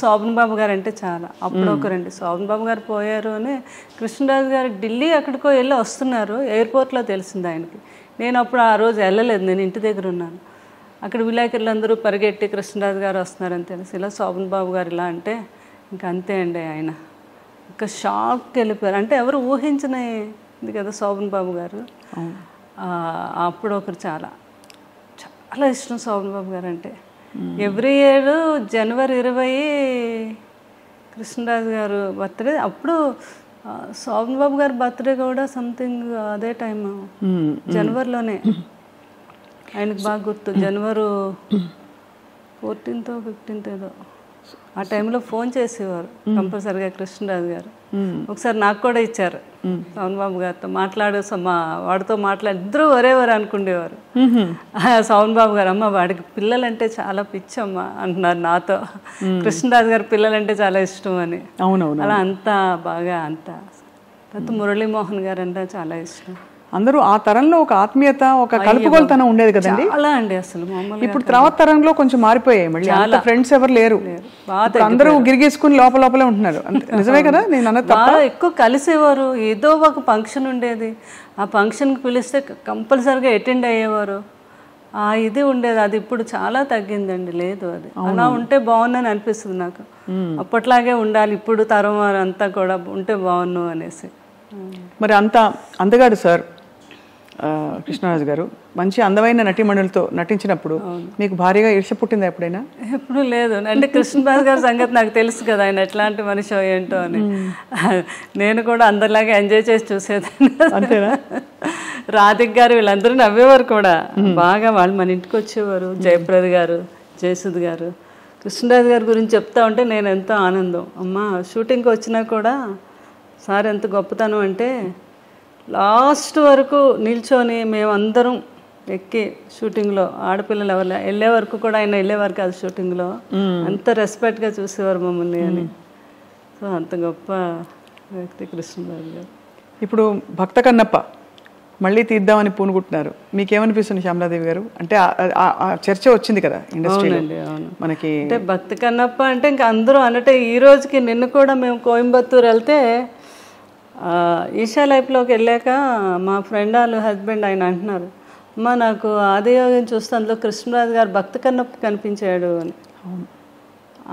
శోభన్ బాబు గారు అంటే చాలా. అప్పుడు ఒకరండి శోభన్ బాబు గారు పోయారు అని కృష్ణరాజు గారు ఢిల్లీ ఎక్కడికో వెళ్ళి వస్తున్నారు, ఎయిర్పోర్ట్లో తెలిసింది ఆయనకి. నేను అప్పుడు ఆ రోజు వెళ్ళలేదు, నేను ఇంటి దగ్గర ఉన్నాను. అక్కడ విలేకరులు అందరూ పరిగెట్టి కృష్ణరాజు గారు వస్తున్నారని తెలిసి ఇలా శోభన్ బాబు గారు ఇలా అంటే ఇంకా అంతే అండి, ఆయన ఇంకా షాక్కి వెళ్ళిపోయారు. అంటే ఎవరు ఊహించినది కదా శోభన్ బాబు గారు. అప్పుడు ఒకరు చాలా ఇష్టం శోభన్ బాబు గారు అంటే. ఎవ్రీ ఇయర్ జనవరి 20 కృష్ణరాజు గారు బర్త్డే. అప్పుడు శోభన్ బాబు గారి బర్త్డే కూడా సంథింగ్ అదే టైం జనవరిలోనే. ఆయనకు బాగా గుర్తు, జనవరి 14th 15th ఏదో ఆ టైంలో ఫోన్ చేసేవారు కంపల్సరిగా కృష్ణరాజు గారు. ఒకసారి నాకు కూడా ఇచ్చారు శోభన్ బాబు గారితో వాడితో ఇద్దరు ఒరేవారు అనుకునేవారు. శోభన్ బాబు గారు అమ్మ వాడికి పిల్లలంటే చాలా పిచ్చమ్మ అంటున్నారు నాతో. కృష్ణరాజు గారు పిల్లలంటే చాలా ఇష్టం అని. అలా అంతా బాగా తర్వాత మురళీమోహన్ గారు అంటే చాలా ఇష్టం. అందరూ ఆ తరంలో ఒక ఆత్మీయత, ఒక కలుపుగోలుతనం ఉండేది కదండి. అలా అండి అసలు ఇప్పుడు తర్వాత తరంలో కొంచెం మారిపోయాయి. మళ్ళీ అంత ఫ్రెండ్స్ ఎవరు లేరు, అందరూ గిరిగేసుకుని లోపలే ఉంటున్నారు. నిజమే కదా, నేను అన్నది ఎక్కువ కలిసేవారు. ఏదో ఒక ఫంక్షన్ ఉండేది, ఆ ఫంక్షన్కి పిలిస్తే కంపల్సరిగా అటెండ్ అయ్యేవారు. ఇది ఉండేది. అది ఇప్పుడు చాలా తగ్గిందండి. లేదు, అది అలా ఉంటే బాగుందని అనిపిస్తుంది నాకు. అప్పట్లాగే ఉండాలి ఇప్పుడు తరం వారు అంతా కూడా ఉంటే బాగున్నావు అనేసి. మరి అందగాడు సార్, కృష్ణరాజు గారు మంచి అందమైన నటీమణులతో నటించినప్పుడు మీకు భారీగా ఈర్ష్య పుట్టిందా ఎప్పుడైనా? ఎప్పుడు లేదు. అంటే కృష్ణరాజు గారి సంగతి నాకు తెలుసు కదా, ఆయన ఎట్లాంటి మనిషి ఏంటో అని. నేను కూడా అందరిలాగా ఎంజాయ్ చేసి చూసేదాన్ని. అంతేనా? రాధిక్ గారు వీళ్ళందరూ నవ్వేవారు కూడా బాగా. వాళ్ళు మన ఇంటికి వచ్చేవారు. జయప్రద గారు, జయసుద్ గారు, కృష్ణరాజు గారి గురించి చెప్తా ఉంటే నేను ఎంతో ఆనందం. అమ్మ షూటింగ్కి వచ్చినా కూడా సార్ ఎంత గొప్పతనం అంటే లాస్ట్ వరకు నిల్చొని మేమందరం ఎక్కి షూటింగ్లో ఆడపిల్లలు ఎవరు వెళ్ళే వరకు కూడా ఆయన వెళ్ళేవారు కాదు షూటింగ్లో. అంత రెస్పెక్ట్గా చూసేవారు మమ్మల్ని అని. సో అంత గొప్ప వ్యక్తి కృష్ణరాజు గారు. ఇప్పుడు భక్త కన్నప్ప మళ్ళీ తీద్దామని పూనుకుంటున్నారు. మీకేమనిపిస్తుంది శ్యామలాదేవి గారు? అంటే ఆ చర్చ వచ్చింది కదా ఇండస్ట్రీలో మనకి. అంటే భక్త కన్నప్ప అంటే ఇంకా అందరూ అంటే ఈ రోజుకి నిన్న కూడా మేము కోయంబత్తూరు వెళ్తే ఈషా లైఫ్లోకి వెళ్ళాక మా ఫ్రెండ్ వాళ్ళు హస్బెండ్ ఆయన అంటున్నారు, అమ్మ నాకు ఆదియోగం చూస్తే అందులో కృష్ణరాజు గారు భక్త కన్నప్ప కనిపించాడు అని.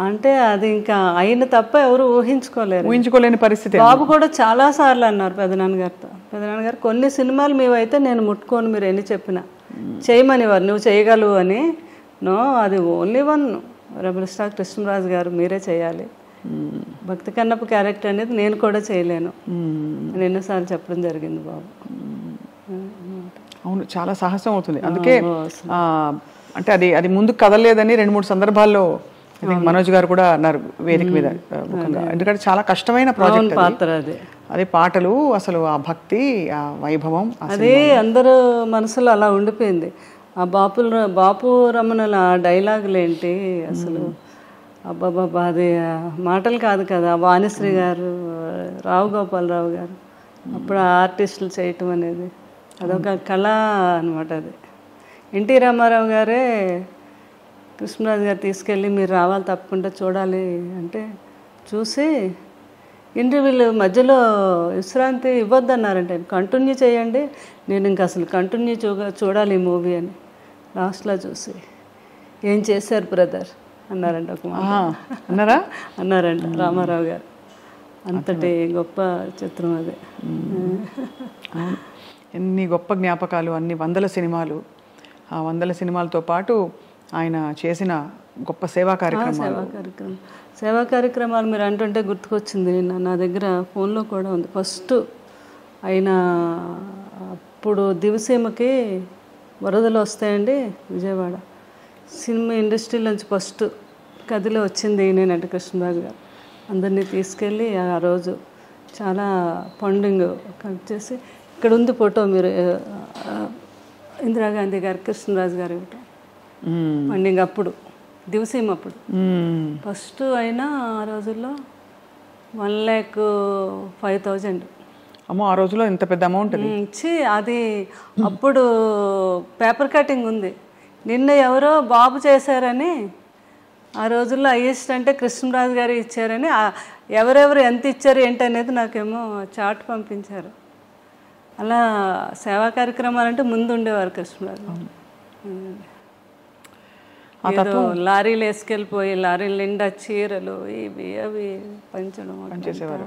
అంటే అది ఇంకా ఆయన తప్ప ఎవరు ఊహించుకోలేని పరిస్థితి. బాబు కూడా చాలా సార్లు అన్నారు పెదనాన్నగారితో, పెదనాన్నగారు కొన్ని సినిమాలు మేవైతే నేను ముట్టుకోను మీరు ఎన్ని చెప్పినా చేయమనివారు, నువ్వు చేయగలవు అని. నో, అది only one rebel star Krishnaraju గారు, మీరే చేయాలి. భక్తి కన్నప్ప క్యారెక్టర్ అనేది నేను కూడా చేయలేను అని ఎన్నోసార్లు చెప్పడం జరిగింది బాబు. అవును, చాలా సాహసం అవుతుంది. అందుకే అంటే అది ముందుకు కదలలేదని 2-3 సందర్భాల్లో మనోజ్ గారు కూడా అన్నారు వేదిక మీద ముఖ్యంగా. ఎందుకంటే చాలా కష్టమైన ప్రాజెక్ట్ పాత్ర అది. అదే పాటలు, అసలు ఆ భక్తి, ఆ వైభవం, అదే అందరూ మనసులో అలా ఉండిపోయింది. ఆ బాపు రమణుల డైలాగులు ఏంటి అసలు, అబ్బాబాబా అది మాటలు కాదు కదా. వాణిశ్రీ గారు, రావు గోపాలరావు గారు అప్పుడు ఆర్టిస్టులు చేయటం అనేది అదొక కళ అనమాట. అది ఎన్టీ రామారావు గారే కృష్ణరాజు గారు తీసుకెళ్ళి మీరు రావాలి తప్పకుండా చూడాలి అంటే చూసి ఇంటర్వ్యూలు మధ్యలో విశ్రాంతి ఇవ్వద్దన్నారంటే కంటిన్యూ చేయండి, నేను ఇంక అసలు కంటిన్యూ చూడాలి ఈ మూవీ అని. లాస్ట్లో చూసి ఏం చేశారు బ్రదర్ అన్నారంట ఒక అన్నారా అన్నారంట రామారావు గారు. అంతటి గొప్ప చిత్రం అది. ఎన్ని గొప్ప జ్ఞాపకాలు, అన్ని 100 సినిమాలు. ఆ 100 సినిమాలతో పాటు ఆయన చేసిన గొప్ప సేవా కార్యక్రమాలు మీరు అంటుంటే గుర్తుకొచ్చింది. నా దగ్గర ఫోన్లో కూడా ఉంది. ఫస్ట్ ఆయన అప్పుడు దివసీమకి వరదలు వస్తాయండి విజయవాడ, సినిమా ఇండస్ట్రీలోంచి ఫస్ట్ కదిలో వచ్చింది నేనంటే కృష్ణరాజు గారు. అందరినీ తీసుకెళ్ళి ఆ రోజు చాలా ఫండింగ్ కలెక్ట్ చేసి, ఇక్కడ ఉంది ఫోటో మీరు, ఇందిరాగాంధీ గారు కృష్ణరాజు గారు ఇవ్వటం ఫండింగ్ అప్పుడు దివసీమ అప్పుడు ఫస్ట్ అయినా ఆ రోజుల్లో 1,05,000. అమ్మో, ఆ రోజుల్లో ఇంత పెద్ద అమౌంట్ ఇచ్చి అది అప్పుడు పేపర్ కటింగ్ ఉంది. నిన్న ఎవరో బాబు చేశారని, ఆ రోజుల్లో హైయెస్ట్ అంటే కృష్ణరాజు గారు ఇచ్చారని, ఎవరెవరు ఎంత ఇచ్చారు ఏంటనేది నాకేమో చార్ట్ పంపించారు. అలా సేవా కార్యక్రమాలు అంటే ముందు ఉండేవారు కృష్ణరాజు. ఏదో లారీలు వేసుకెళ్ళిపోయి లారీల నిండా చీరలు ఇవి అవి పనిచేసేవారు.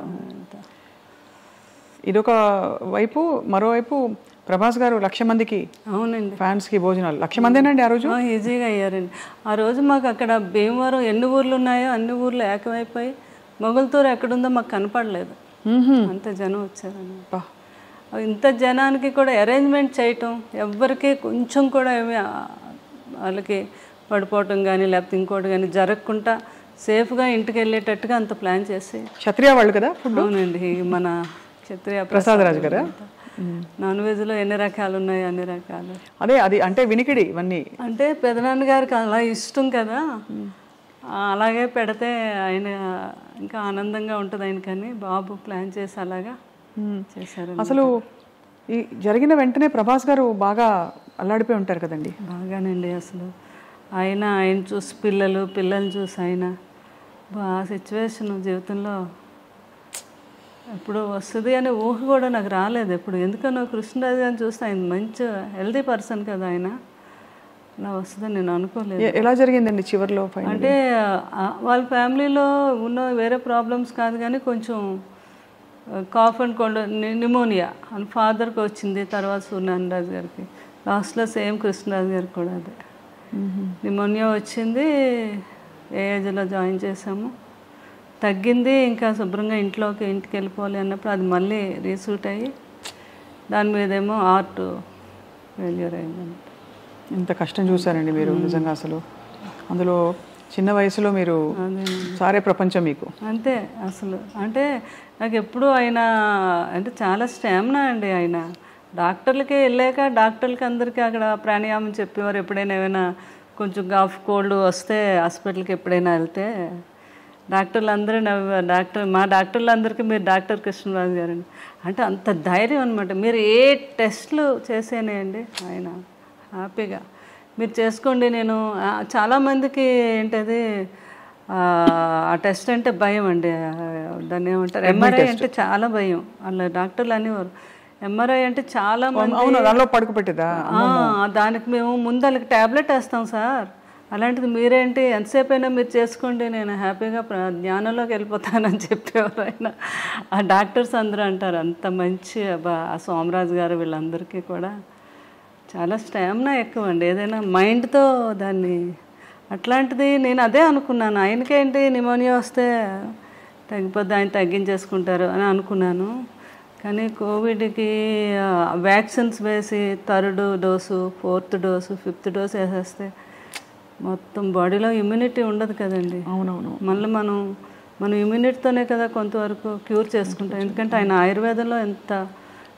ఇదొక వైపు. మరోవైపు ప్రభాస్ గారు 1,00,000 మందికి, అవునండి, ఫ్యాన్స్కి భోజనాలు 1,00,000 మందేనండి ఆ రోజు. ఈజీగా అయ్యారండి ఆ రోజు. మాకు అక్కడ భీమవరం ఎన్ని ఊర్లు ఉన్నాయో అన్ని ఊర్లు ఏకమైపోయి మొగల్తూరు ఎక్కడుందో మాకు కనపడలేదు, అంత జనం వచ్చారన్నమాట. ఇంత జనానికి కూడా అరేంజ్మెంట్ చేయటం, ఎవ్వరికి కొంచెం కూడా ఏమి వాళ్ళకి పడిపోవటం కానీ లేకపోతే ఇంకోటి కానీ జరగకుండా సేఫ్గా ఇంటికి వెళ్ళేటట్టుగా అంత ప్లాన్ చేసి. క్షత్రియ వాళ్ళు కదా? అవునండి, మన క్షత్రియ ప్రసాద్ రాజు గారు. నాన్ వెజ్లో ఎన్ని రకాలు ఉన్నాయో అన్ని రకాలు. అదే అది అంటే వినికిడి ఇవన్నీ అంటే పెదనాన్న గారికి అలా ఇష్టం కదా, అలాగే పెడితే ఆయన ఇంకా ఆనందంగా ఉంటుంది ఆయనకని బాబు ప్లాన్ చేసి అలాగా చేశారు. అసలు ఈ జరిగిన వెంటనే ప్రభాస్ గారు బాగా అల్లాడిపోయి ఉంటారు కదండి? బాగానండి. అసలు ఆయన చూసి పిల్లల్ని చూసి ఆయన ఆ సిచ్యువేషన్ జీవితంలో ఎప్పుడు వస్తుంది అనే ఊహ కూడా నాకు రాలేదు ఎప్పుడు. ఎందుకనో కృష్ణరాజు గారిని చూస్తే ఆయన మంచి హెల్తీ పర్సన్ కదా, ఆయన అలా వస్తుందని నేను అనుకోలేదు. ఎలా జరిగిందండి చివరిలో? అంటే వాళ్ళ ఫ్యామిలీలో ఉన్న వేరే ప్రాబ్లమ్స్ కాదు కానీ కొంచెం కాఫ్ అండ్ కోల్డ్ న్యూమోనియా అని ఫాదర్కి వచ్చింది, తర్వాత సూర్యనారాయణ గారికి, లాస్ట్లో సేమ్ కృష్ణరాజు గారికి కూడా అదే న్యూమోనియా వచ్చింది. ఏజ్లో జాయిన్ చేసాము, తగ్గింది. ఇంకా శుభ్రంగా ఇంటికి వెళ్ళిపోవాలి అన్నప్పుడు అది మళ్ళీ రీసూట్ అయ్యి దాని మీదేమో హార్ట్ ఫెయిల్యూర్ అయిందండి. ఇంత కష్టం చూసారండి మీరు నిజంగా. అసలు అందులో చిన్న వయసులో మీరు సారే ప్రపంచం మీకు. అంతే అసలు. అంటే నాకు ఎప్పుడు ఆయన అంటే చాలా స్టామినా అండి. ఆయన డాక్టర్లకి వెళ్ళాక డాక్టర్లకి అందరికీ అక్కడ ప్రాణాయామం చెప్పేవారు. ఎప్పుడైనా ఏమైనా కొంచెం కాఫ్ కోల్డ్ వస్తే హాస్పిటల్కి ఎప్పుడైనా వెళ్తే డాక్టర్లు అందరూ నవ్వేవారు. మా డాక్టర్లు అందరికీ మీరు డాక్టర్ కృష్ణరాజు గారండి అంటే అంత ధైర్యం అనమాట. మీరు ఏ టెస్ట్లు చేసేనేయండి ఆయన హ్యాపీగా మీరు చేసుకోండి. నేను చాలామందికి ఏంటది ఆ టెస్ట్ అంటే భయం అండి. దాన్ని ఏమంటారు, ఎంఆర్ఐ అంటే చాలా భయం. అలా డాక్టర్లు అనేవారు ఎంఆర్ఐ అంటే చాలా మంది పడుకోబెట్టేదా, దానికి మేము ముందు వాళ్ళకి ట్యాబ్లెట్ వేస్తాం సార్. అలాంటిది మీరేంటి ఎంతసేపు అయినా మీరు చేసుకోండి, నేను హ్యాపీగా జ్ఞానంలోకి వెళ్ళిపోతానని చెప్పేవారు ఆయన. ఆ డాక్టర్స్ అందరూ అంటారు అంత మంచి ఆ సోమరాజు గారు వీళ్ళందరికీ కూడా చాలా స్టామినా ఎక్కువ అండి. ఏదైనా మైండ్తో దాన్ని అట్లాంటిది నేను అదే అనుకున్నాను. ఆయనకేంటి న్యూమోనియా వస్తే తగ్గిపోద్ది, ఆయన తగ్గించేసుకుంటారు అని అనుకున్నాను. కానీ కోవిడ్కి వ్యాక్సిన్స్ వేసి 3rd dose 4th dose 5th dose వేసేస్తే మొత్తం బాడీలో ఇమ్యూనిటీ ఉండదు కదండి. అవునవును. మళ్ళీ మనం ఇమ్యూనిటీతోనే కదా కొంతవరకు క్యూర్ చేసుకుంటాం. ఎందుకంటే ఆయన ఆయుర్వేదంలో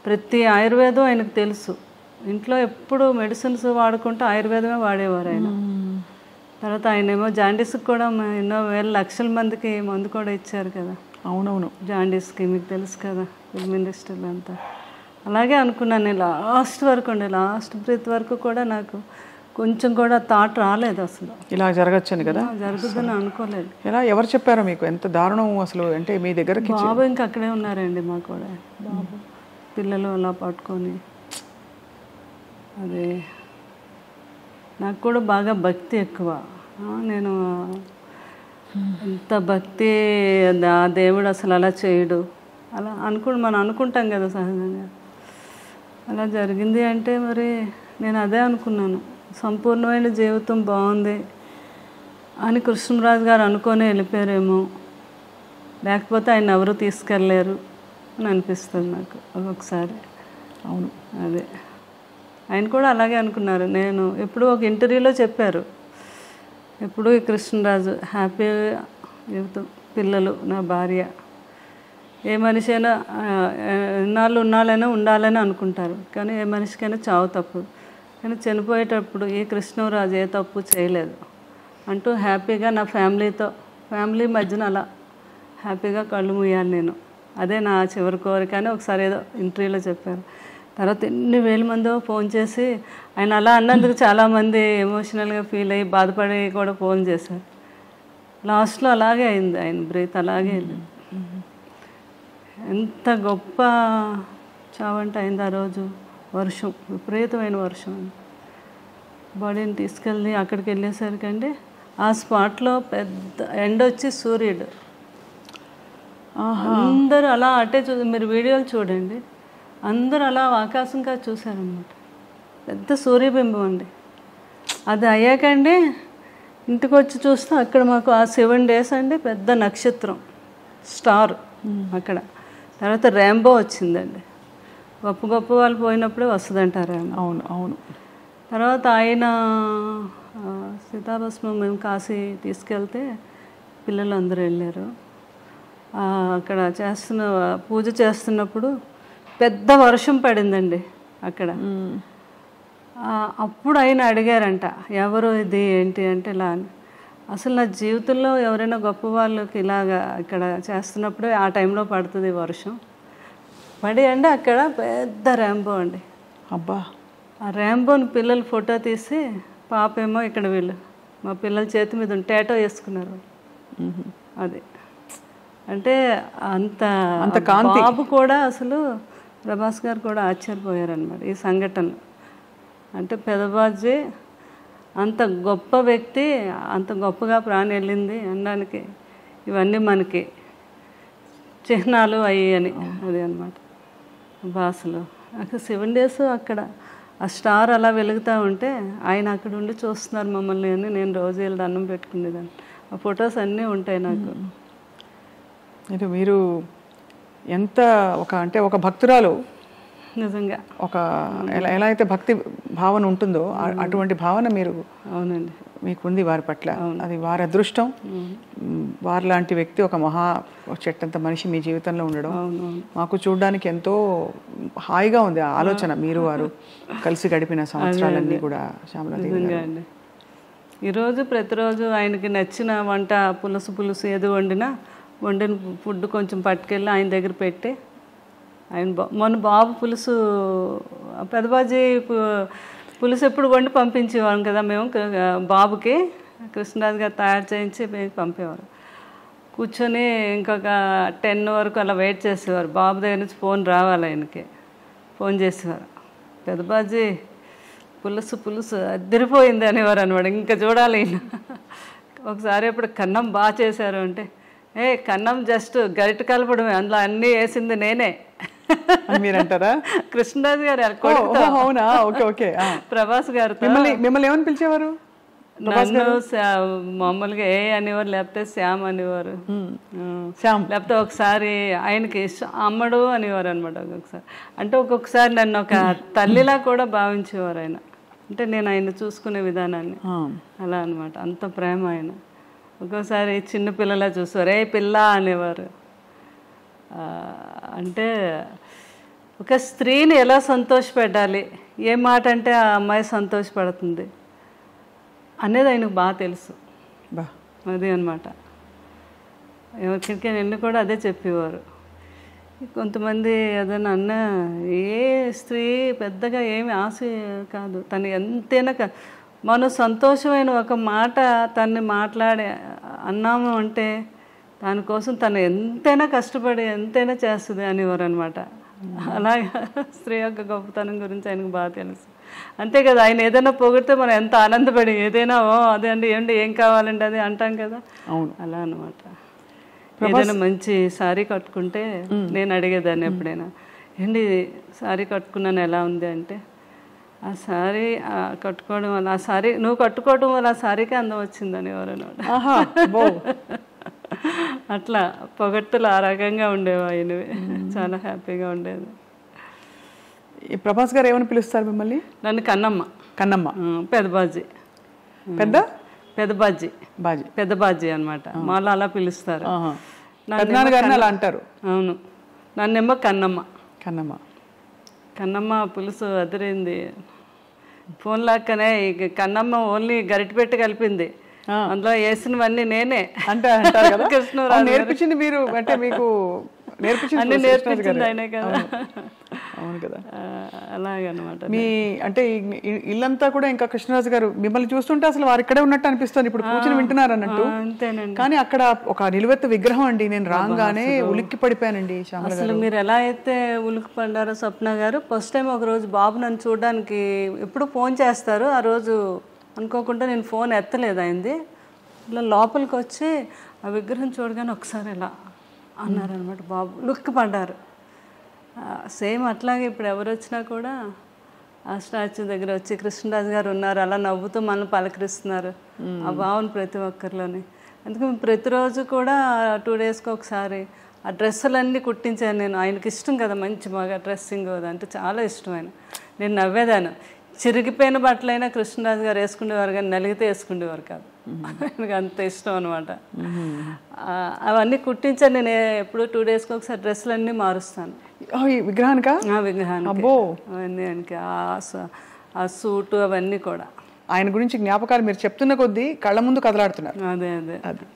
ప్రతి ఆయుర్వేదం ఆయనకు తెలుసు. ఇంట్లో ఎప్పుడు మెడిసిన్స్ వాడుకుంటూ ఆయుర్వేదమే వాడేవారు ఆయన. తర్వాత ఆయన ఏమో జాండీస్కి కూడా ఎన్నో వేల లక్షల మందికి మందు కూడా ఇచ్చారు కదా. అవునవును. జాండీస్కి మీకు తెలుసు కదా, ఫిల్మ్ ఇండస్ట్రీలో అంతా. అలాగే అనుకున్నాను నేను లాస్ట్ వరకు అండి, లాస్ట్ బ్రీత్ వరకు కూడా నాకు కొంచెం కూడా థాట్ రాలేదు అసలు ఇలా జరగచ్చని కదా. జరుగుతుందని అనుకోలేదు. ఎలా ఎవరు చెప్పారో మీకు? ఎంత దారుణం అసలు. అంటే మీ దగ్గరకి బాబు ఇంకా అక్కడే ఉన్నారండి, మా కూడా బాబు పిల్లలు అలా పట్టుకొని. అదే నాకు కూడా బాగా భక్తి ఎక్కువ. నేను ఎంత భక్తి, దేవుడు అసలు అలా చేయడు అలా మనం అనుకుంటాం కదా సహజంగా. అలా జరిగింది అంటే మరి నేను అదే అనుకున్నాను, సంపూర్ణమైన జీవితం బాగుంది అని కృష్ణరాజు గారు అనుకొని వెళ్ళిపోయారేమో, లేకపోతే ఆయన ఎవరు తీసుకెళ్ళలేరు అని అనిపిస్తుంది నాకు ఒక్కొక్కసారి. అవును, అదే ఆయన కూడా అలాగే అనుకున్నారు. నేను ఎప్పుడు ఒక ఇంటర్వ్యూలో చెప్పారు, ఎప్పుడు ఈ కృష్ణరాజు హ్యాపీ జీవితం, పిల్లలు, నా భార్య, ఏ మనిషి అయినా ఉన్నాళ్ళైనా ఉండాలని అనుకుంటారు, కానీ ఏ మనిషికైనా చావు తప్పు. కానీ చనిపోయేటప్పుడు ఈ కృష్ణరాజు ఏ తప్పు చేయలేదు అంటూ హ్యాపీగా నా ఫ్యామిలీ మధ్యన అలా హ్యాపీగా కళ్ళు మూయాలి నేను. అదే నా చివరి కోరిక అని ఒకసారి ఏదో ఇంటర్వ్యూలో చెప్పారు. తర్వాత ఎన్ని వేల మందో ఫోన్ చేసి ఆయన అలా అన్నందుకు చాలామంది ఎమోషనల్గా ఫీల్ అయ్యి బాధపడి కూడా ఫోన్ చేశారు. లాస్ట్లో అలాగే అయింది, ఆయన బ్రీత్ అలాగే వెళ్ళింది. ఎంత గొప్ప చావంటే అయింది ఆ రోజు. వర్షం, విపరీతమైన వర్షం. బాడీని తీసుకెళ్ళి అక్కడికి వెళ్ళేసరికి అండి ఆ స్పాట్లో పెద్ద ఎండ వచ్చి సూర్యుడు అందరూ అలా అటే మీరు వీడియోలు చూడండి, అందరూ అలా ఆకాశంగా చూశారనమాట. పెద్ద సూర్యబింబం అండి. అది అయ్యాకండి ఇంటికి వచ్చి చూస్తే అక్కడ మాకు ఆ 7 days అండి పెద్ద నక్షత్రం స్టార్ అక్కడ. తర్వాత ర్యాంబో వచ్చిందండి. గొప్ప వాళ్ళు పోయినప్పుడే వస్తుందంటారు. అవును అవును. తర్వాత ఆయన సీతాభస్మం మేము కాశీ తీసుకెళ్తే పిల్లలు అందరూ వెళ్ళారు. అక్కడ పూజ చేస్తున్నప్పుడు పెద్ద వర్షం పడిందండి అక్కడ. అప్పుడు ఆయన అడిగారంట, ఎవరు ఇది ఏంటి అంటే ఇలా అని. అసలు నా జీవితంలో ఎవరైనా గొప్ప వాళ్ళకి ఇలాగా ఇక్కడ చేస్తున్నప్పుడే ఆ టైంలో పడుతుంది వర్షం. పడి అండి అక్కడ పెద్ద ర్యాంబో అండి. అబ్బా, ఆ ర్యాంబోని పిల్లలు ఫోటో తీసి, పాప ఏమో ఇక్కడ వీళ్ళు మా పిల్లల చేతి మీద టేటో వేసుకున్నారు. అది అంటే అంత బాబు కూడా అసలు ప్రభాస్ గారు కూడా ఆశ్చర్యపోయారనమాట ఈ సంఘటనలు. అంటే పెదబాజీ అంత గొప్ప వ్యక్తి, అంత గొప్పగా ప్రాణం వెళ్ళింది అనడానికి ఇవన్నీ మనకి చిహ్నాలు అయ్యి అని అది అనమాట భాషలో. అక్కడ 7 days అక్కడ ఆ స్టార్ అలా వెలుగుతూ ఉంటే ఆయన అక్కడ ఉండి చూస్తున్నారు మమ్మల్ని అని నేను రోజు వెళ్ళి దండం పెట్టుకునేదాన్ని. ఆ ఫొటోస్ అన్నీ ఉంటాయి నాకు. అంటే మీరు ఎంత అంటే ఒక భక్తురాలు నిజంగా ఒక ఎలా అయితే భక్తి భావన ఉంటుందో అటువంటి భావన మీరు అవునండి మీకుంది వారి పట్ల. అది వారి అదృష్టం. వారి లాంటి వ్యక్తి ఒక చెట్టంత మనిషి మీ జీవితంలో ఉండడం మాకు చూడడానికి ఎంతో హాయిగా ఉంది. ఆ ఆలోచన మీరు వారు కలిసి గడిపిన సంవత్సరాలన్నీ కూడా శ్యామలాదేవి గారు. ఈరోజు ప్రతిరోజు ఆయనకి నచ్చిన వంట పులుసు ఏది వండిన ఫుడ్ కొంచెం పట్టుకెళ్ళి ఆయన దగ్గర పెట్టి ఆయన మొన్న బాబు పులుసు పెదబాజీ పులుసు ఎప్పుడు వండి పంపించేవాళ్ళం కదా మేము బాబుకి. కృష్ణరాజు గారు తయారు చేయించి పంపేవారు. కూర్చొని ఇంకొక 10 వరకు అలా వెయిట్ చేసేవారు. బాబు దగ్గర నుంచి ఫోన్ రావాలి ఆయనకి. ఫోన్ చేసేవారు, పెదబాజీ పులుసు అదిరిపోయింది అనేవారు అనమాట. ఇంకా చూడాలి. ఒకసారి ఇప్పుడు కన్నం బాగా చేశారు అంటే కన్నం జస్ట్ గరిట కలపడమే, అందులో అన్నీ వేసింది నేనే మీరు అంటారా? కృష్ణరాజు గారు అవునా? Okay okay. ప్రభాస్ గారు మిమ్మల్ని ఏమని పిలిచేవారు? నన్ను మామూలుగా అనేవారు, లేకపోతే శ్యామ్ అనేవారు, లేకపోతే ఒకసారి ఆయనకి అమ్మడు అనేవారు అనమాట. ఒక్కొక్కసారి అంటే ఒక్కొక్కసారి నన్ను ఒక తల్లిలా కూడా భావించేవారు ఆయన. అంటే నేను ఆయన చూసుకునే విధానాన్ని అలా అనమాట. అంత ప్రేమ ఆయన. ఒక్కోసారి చిన్న పిల్లలా చూసేవారు, పిల్ల అనేవారు. అంటే ఒక స్త్రీని ఎలా సంతోషపెట్టాలి, ఏ మాట అంటే ఆ అమ్మాయి సంతోషపడుతుంది అనేది ఆయనకు బాగా తెలుసు. అదే అనమాట. ఎవరికైనా వెళ్ళి కూడా అదే చెప్పేవారు. కొంతమంది ఏదైనా అన్న ఏ స్త్రీ పెద్దగా ఏమి ఆశ కాదు, తను ఎంతైనా మనం సంతోషమైన ఒక మాట తన్ని మాట్లాడి అన్నాము అంటే దానికోసం తను ఎంతైనా కష్టపడి ఎంతైనా చేస్తుంది అనేవారు అనమాట. అలాగా స్త్రీ యొక్క గొప్పతనం గురించి ఆయనకు బాగా తెలుసు. అంతే కదా, ఆయన ఏదైనా పొగిడితే మనం ఎంత ఆనందపడి ఏదైనా అదే అండి ఏం కావాలండి అది అంటాం కదా, అలా అనమాట. ఏదైనా మంచి శారీ కట్టుకుంటే నేను అడిగేదాన్ని ఎప్పుడైనా, ఏంటి శారీ కట్టుకున్నాను ఎలా ఉంది అంటే, ఆ శారీ కట్టుకోవడం వల్ల ఆ శారీ నువ్వు కట్టుకోవడం వల్ల ఆ శారీకి అందం వచ్చిందని ఎవరన్నమాట. అట్లా పొగట్టులు ఆ రకంగా ఉండేవి ఆయనవి. చాలా హ్యాపీగా ఉండేది. ప్రభాస్ గారు ఏమని పిలుస్తారు మిమ్మల్ని? నన్ను కన్నమ్మ పెదబాజీ పెద్దబాజీ అనమాట. మాలో అలా పిలుస్తారు. అలా అంటారు. అవును, నన్నేమో కన్నమ్మ పులుసు అదిరింది. ఫోన్ లాక్కనే కన్నమ్మ ఓన్లీ గరిటె పెట్టి కలిపింది, అందులో వేసినవన్నీ నేనే అంటే కృష్ణరాజు నేర్పించింది మీరు, అంటే మీకు అన్ని నేర్పించింది ఆయనే కదా. అవును కదా. అలాగనమాట. మీ అంటే ఇల్లంతా కూడా ఇంకా కృష్ణరాజు గారు మిమ్మల్ని చూస్తుంటే అసలు వారు ఇక్కడే ఉన్నట్టు అనిపిస్తుంది. ఇప్పుడు కూర్చొని వింటున్నారు అన్నట్టు. అంతేనండి. కానీ అక్కడ ఒక నిలువెత్తు విగ్రహం అండి. నేను రాగానే ఉలిక్కి పడిపోయానండి. అసలు మీరు ఎలా అయితే ఉలిక్కి పడ్డారో స్వప్న గారు, ఫస్ట్ టైం ఒక రోజు బాబు నన్ను చూడడానికి ఎప్పుడు ఫోన్ చేస్తారు, ఆ రోజు అనుకోకుండా నేను ఫోన్ ఎత్తలేదు అయింది. ఇలా లోపలికి వచ్చి ఆ విగ్రహం చూడగానే ఒకసారి ఇలా అన్నారనమాట. బాబు లుక్కి పడ్డారు. సేమ్ అట్లాగే ఇప్పుడు ఎవరు వచ్చినా కూడా ఆ స్టాచ్యూ దగ్గర వచ్చి కృష్ణరాజు గారు ఉన్నారు అలా నవ్వుతూ మనల్ని పలకరిస్తున్నారు. ఆ భావన ప్రతి ఒక్కరిలోని. అందుకే ప్రతిరోజు కూడా 2 daysకి ఒకసారి ఆ డ్రెస్సులన్నీ కుట్టించాను నేను. ఆయనకి ఇష్టం కదా మంచి బాగా డ్రెస్సింగ్ అంటే చాలా ఇష్టం ఆయన. నేను నవ్వేదాను. చిరిగిపోయిన బట్టలైనా కృష్ణరాజు గారు వేసుకునేవారు కానీ నలిగితే వేసుకునేవారు కాదు. ఆయనకు అంత ఇష్టం అనమాట. అవన్నీ కుట్టించాను నేను. ఎప్పుడు 2 daysకి ఒకసారి డ్రెస్సులన్నీ మారుస్తాను విగ్రహానికి. అవన్నీ ఆయనకి ఆ సూటు అవన్నీ కూడా. ఆయన గురించి జ్ఞాపకాలు మీరు చెప్తున్న కొద్దీ కళ్ళ ముందు కదలాడుతున్నారు. అదే